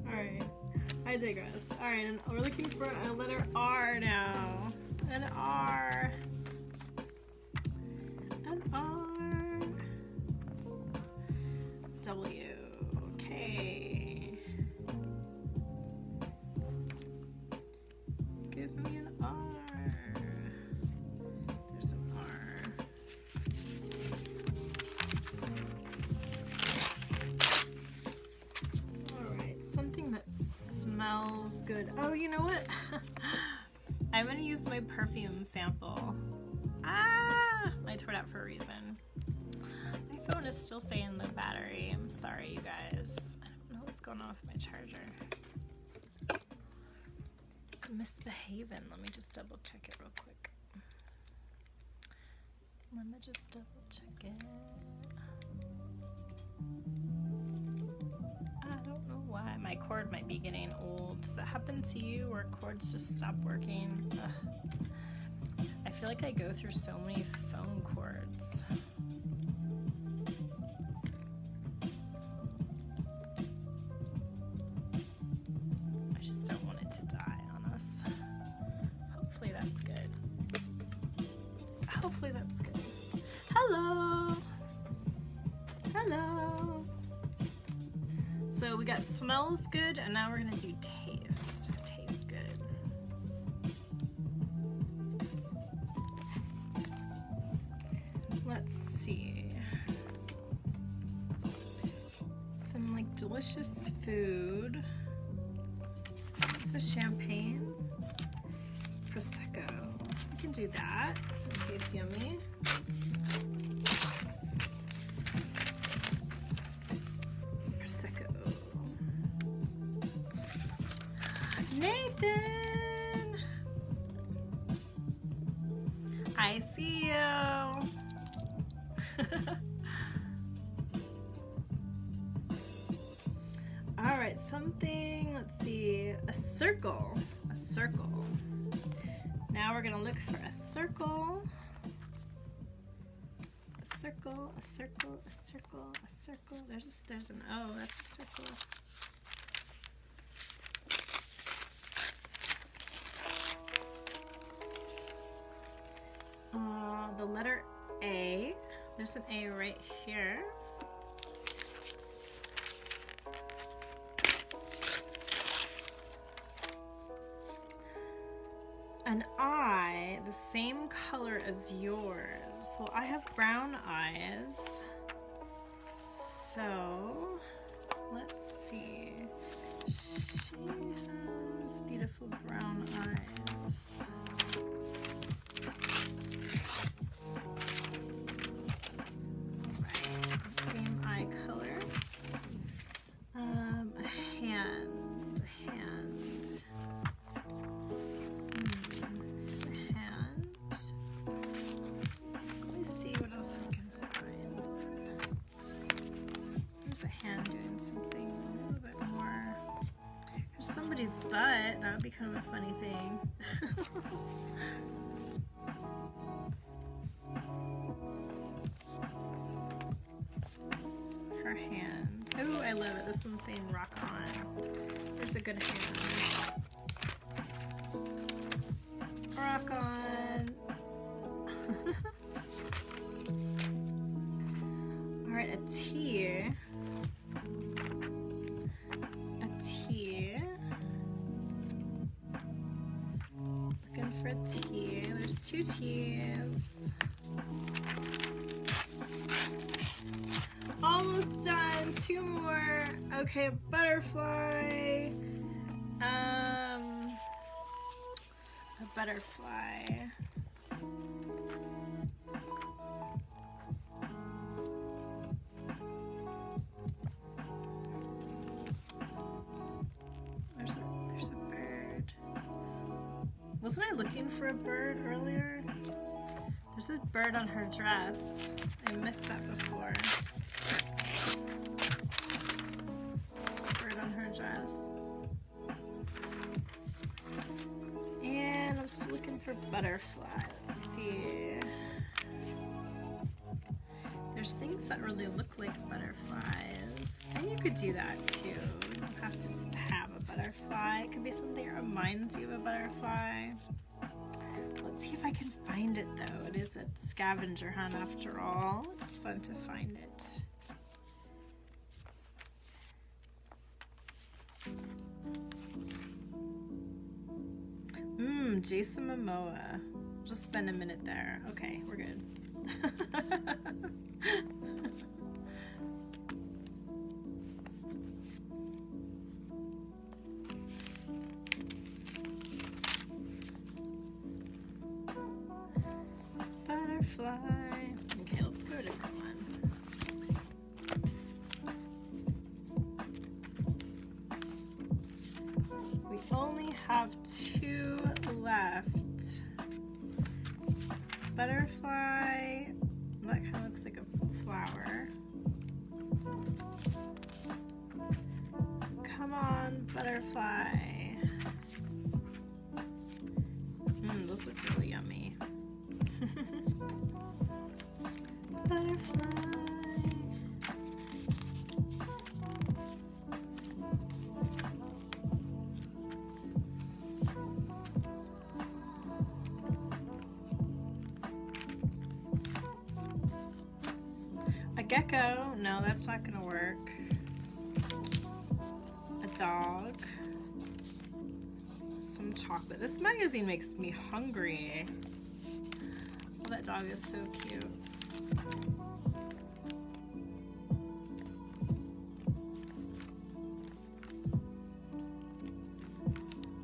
Alright, I digress. Alright, and we're looking for a letter R now. An R. An R. W. Okay. Give me an R. There's an R. Alright, something that smells good. Oh, you know what? I'm gonna use my perfume sample. I tore it out for a reason. My phone is still saying low battery. I'm sorry, you guys. I don't know what's going on with my charger. It's misbehaving. Let me just double check it real quick. Let me just double check it. I don't know why. My cord might be getting old. Does that happen to you where cords just stop working? Ugh. I feel like I go through so many phone cords. I just don't want it to die on us. Hopefully that's good. Hopefully that's good. Hello! Hello! So we got smells good, and now we're gonna do taste. Taste good. Let's see. Some like delicious food. This is a champagne. Prosecco. We can do that. It tastes yummy. Nathan! I see you! right, something, let's see, a circle. A circle. Now we're gonna look for a circle. A circle, a circle, a circle, a circle. There's an O, that's a circle. The letter A. There's an A right here. An eye, the same color as yours. Well, I have brown eyes. So, let's see. She has beautiful brown eyes. Same eye color. A hand. There's a hand. Let me see what else I can find. There's a hand doing something a little bit more. There's somebody's butt. That would be kind of a funny thing. Her hand. Oh, I love it. This one's saying rock on. There's a good hand. Rock on. Alright, a T. A T. Looking for a T. There's two T's. Almost done. Two more. Okay, butterfly. A butterfly. There's a bird. Wasn't I looking for a bird earlier? There's a bird on her dress. I missed that before. There's a bird on her dress. And I'm still looking for butterfly. Let's see. There's things that really look like butterflies. And you could do that too. You don't have to have a butterfly. It could be something that reminds you of a butterfly. Let's see if I can find it though. It is a scavenger hunt after all. It's fun to find it. Jason Momoa. Just spend a minute there. Okay, we're good. Butterfly. Okay, let's go to a different one. We only have two left. Butterfly. That kind of looks like a flower. Come on, butterfly. Those look really yummy. Butterfly. A gecko. No, that's not gonna work. A dog. Some chocolate. This magazine makes me hungry. Oh, that dog is so cute.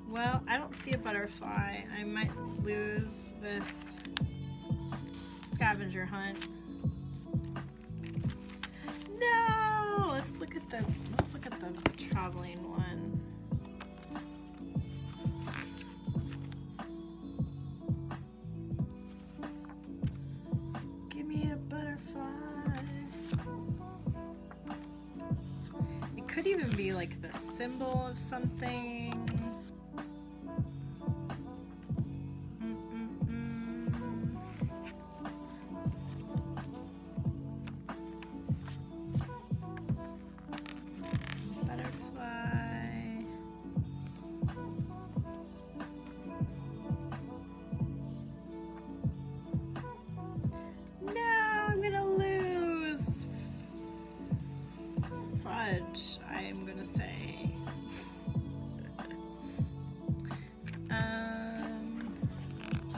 Well, I don't see a butterfly. I might lose this scavenger hunt. No! Let's look at the traveling one. could even be like the symbol of something. I'm gonna say.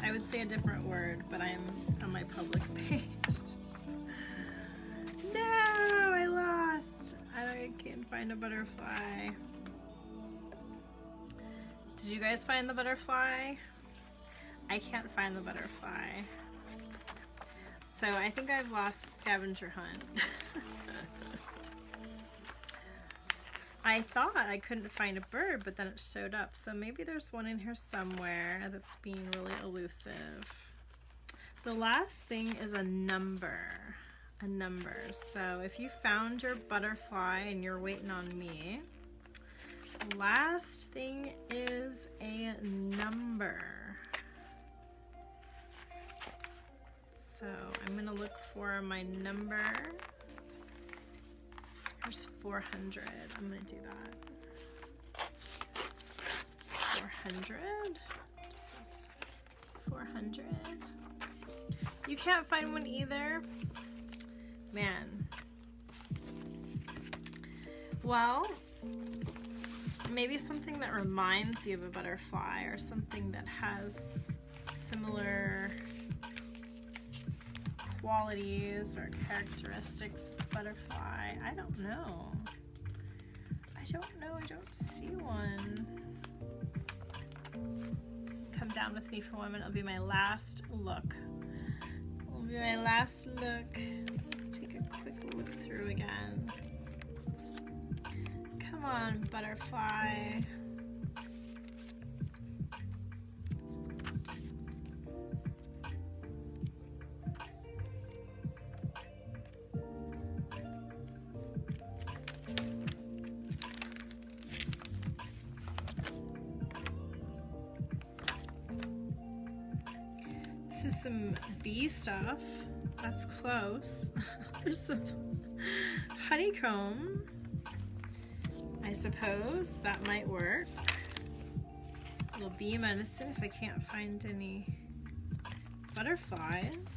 I would say a different word, but I'm on my public page. No, I lost. I can't find a butterfly. Did you guys find the butterfly? I can't find the butterfly. So I think I've lost the scavenger hunt. I thought I couldn't find a bird, but then it showed up. So maybe there's one in here somewhere that's being really elusive. The last thing is a number. A number. So if you found your butterfly and you're waiting on me, the last thing is a number. So I'm gonna look for my number. There's 400. I'm gonna do that. 400. This is 400. You can't find one either? Man. Well, maybe something that reminds you of a butterfly or something that has similar qualities or characteristics of the butterfly. I don't know. I don't see one. Come down with me for 1 minute. It'll be my last look. It'll be my last look. Let's take a quick look through again. Come on, butterfly. This is some bee stuff. That's close. There's some honeycomb. I suppose that might work. A little bee medicine if I can't find any butterflies.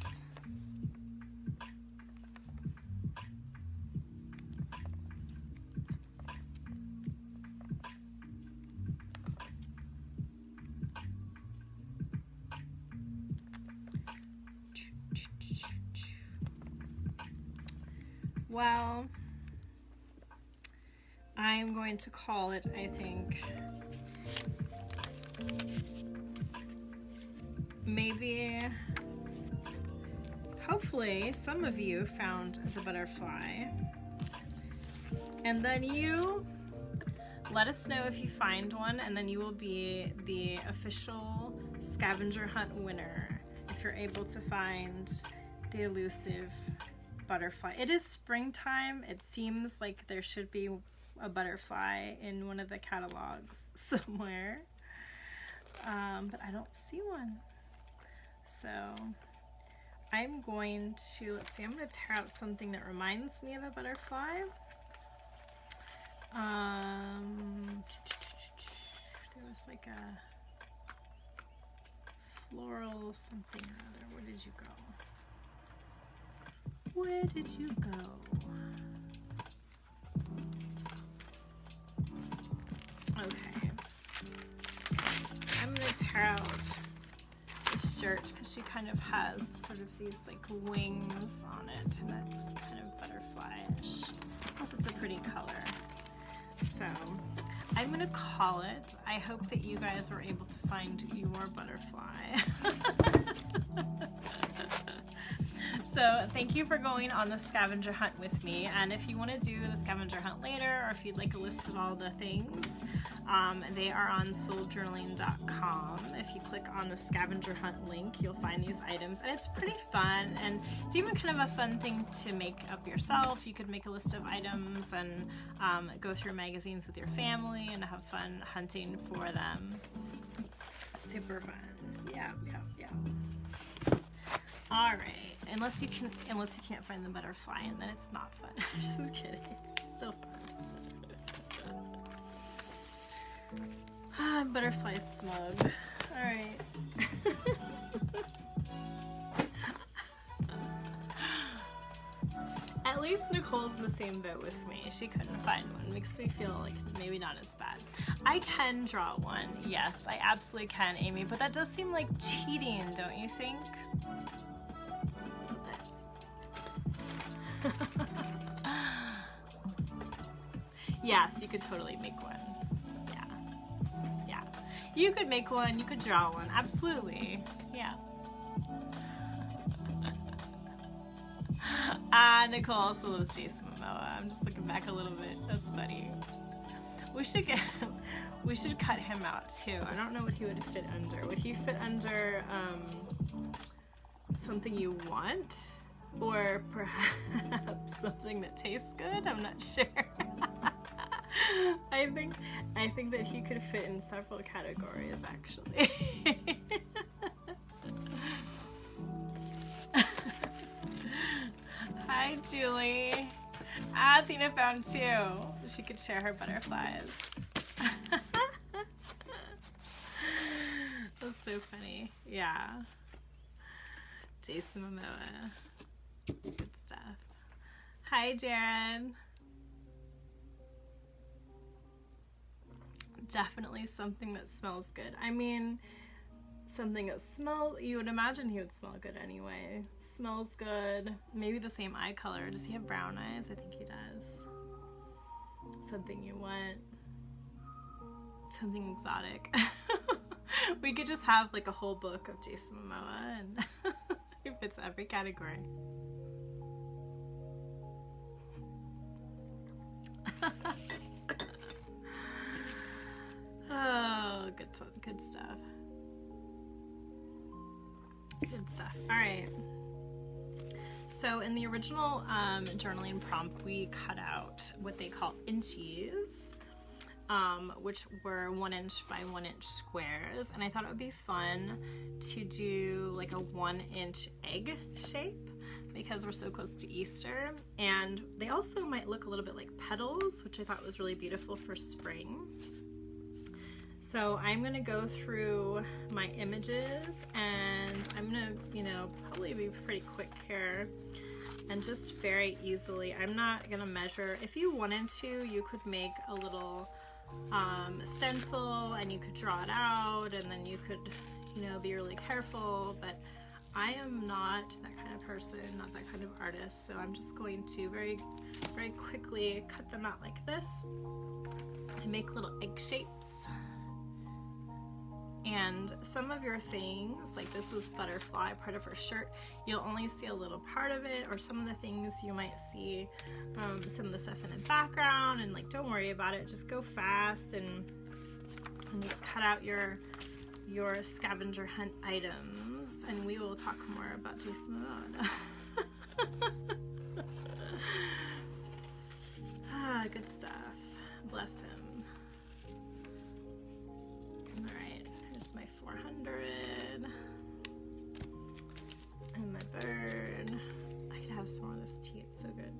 Well, I'm going to call it, I think. Maybe, hopefully, some of you found the butterfly. And then you let us know if you find one, and then you will be the official scavenger hunt winner if you're able to find the elusive butterfly. It is springtime. It seems like there should be a butterfly in one of the catalogs somewhere, but I don't see one. So I'm going to, let's see, I'm going to tear out something that reminds me of a butterfly. There was like a floral something or other. Where did you go? Where did you go? Okay. I'm gonna tear out this shirt because she kind of has sort of these like wings on it, and that's kind of butterfly-ish. Plus it's a pretty color. So I'm gonna call it. I hope that you guys were able to find your butterfly. So thank you for going on the scavenger hunt with me, and if you want to do the scavenger hunt later, or if you'd like a list of all the things, They are on souljournaling.com. If you click on the scavenger hunt link, you'll find these items, and it's pretty fun, and it's even kind of a fun thing to make up yourself. You could make a list of items and go through magazines with your family and have fun hunting for them. Super fun. Yeah. All right. Unless you can't find the butterfly, and then it's not fun. Just kidding. It's still fun. Butterfly smug. All right. At least Nicole's in the same boat with me. She couldn't find one. Makes me feel like maybe not as bad. I can draw one. Yes, I absolutely can, Amy. But that does seem like cheating, don't you think? Yes, you could totally make one. Yeah. You could make one, you could draw one. Absolutely. Yeah. Nicole also loves Jason Momoa. I'm just looking back a little bit. That's funny. We should cut him out too. I don't know what he would fit under. Would he fit under something you want? Or perhaps something that tastes good? I'm not sure. I think that he could fit in several categories, actually. Hi, Julie. Athena found two. She could share her butterflies. That's so funny. Yeah. Jason Momoa. Good stuff. Hi, Darren. Definitely something that smells good. I mean, something that smells, you would imagine he would smell good anyway. Smells good. Maybe the same eye color. Does he have brown eyes? I think he does. Something you want. Something exotic. We could just have like a whole book of Jason Momoa, and he fits every category. Oh, good stuff. Good stuff. All right. So in the original journaling prompt, we cut out what they call inchies, which were 1 inch by 1 inch squares. And I thought it would be fun to do like a 1 inch egg shape because we're so close to Easter. And they also might look a little bit like petals, which I thought was really beautiful for spring. So I'm gonna go through my images, and I'm gonna, probably be pretty quick here and just very easily. I'm not gonna measure. If you wanted to, you could make a little stencil and you could draw it out, and then you could, be really careful, but I am not that kind of person, not that kind of artist, so I'm just going to very, very quickly cut them out like this and make little egg shapes. And some of your things, like this was butterfly, part of her shirt, you'll only see a little part of it, or some of the things you might see some of the stuff in the background, and like don't worry about it, just go fast and just cut out your scavenger hunt items, and we will talk more about Jason Momoa. Good stuff. Bless him. Alright, here's my 400 and my bird. I could have some of this tea, it's so good.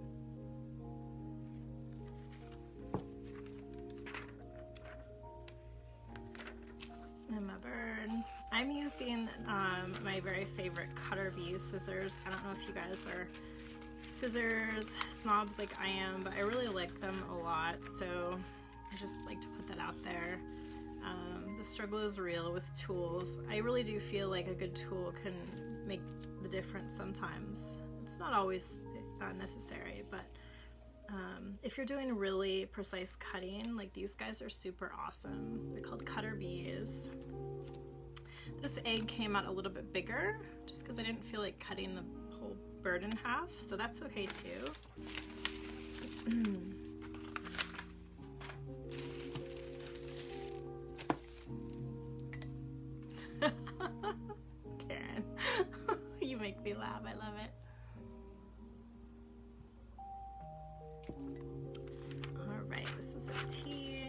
And my bird. I'm using my very favorite cutter bee scissors. I don't know if you guys are scissors snobs like I am, but I really like them a lot, so I just like to put that out there. The struggle is real with tools. I really do feel like a good tool can make the difference sometimes. It's not always necessary, but if you're doing really precise cutting, like these guys are super awesome. They're called cutter bees. This egg came out a little bit bigger just because I didn't feel like cutting the whole bird in half, so that's okay too. make me laugh. I love it. All right, this was a tea.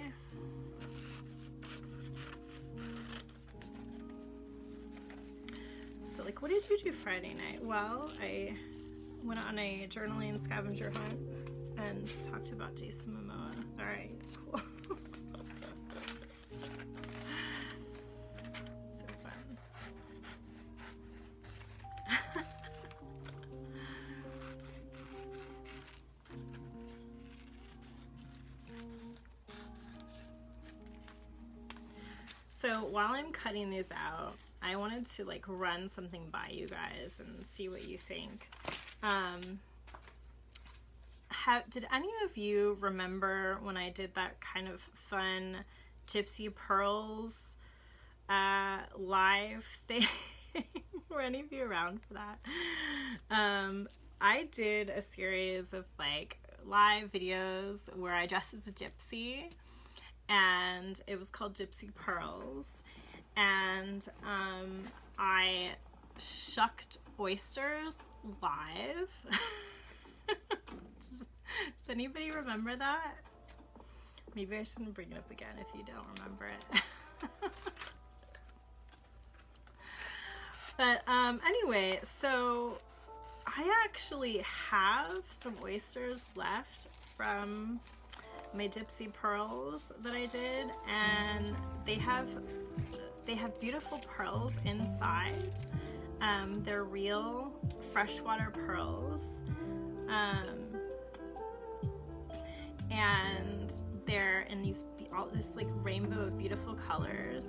So like, what did you do Friday night? Well, I went on a journaling scavenger hunt and talked about Jason Momoa. All right, cool. So fun. So while I'm cutting these out, I wanted to like run something by you guys and see what you think. Did any of you remember when I did that kind of fun Gypsy Pearls live thing? Were any of you around for that? I did a series of like live videos where I dressed as a gypsy, and it was called Gypsy Pearls, and I shucked oysters live. Does anybody remember that? Maybe I shouldn't bring it up again if you don't remember it. But anyway, so I actually have some oysters left from my Gypsy Pearls that I did, and they have beautiful pearls inside. They're real freshwater pearls, and they're in this like rainbow of beautiful colors.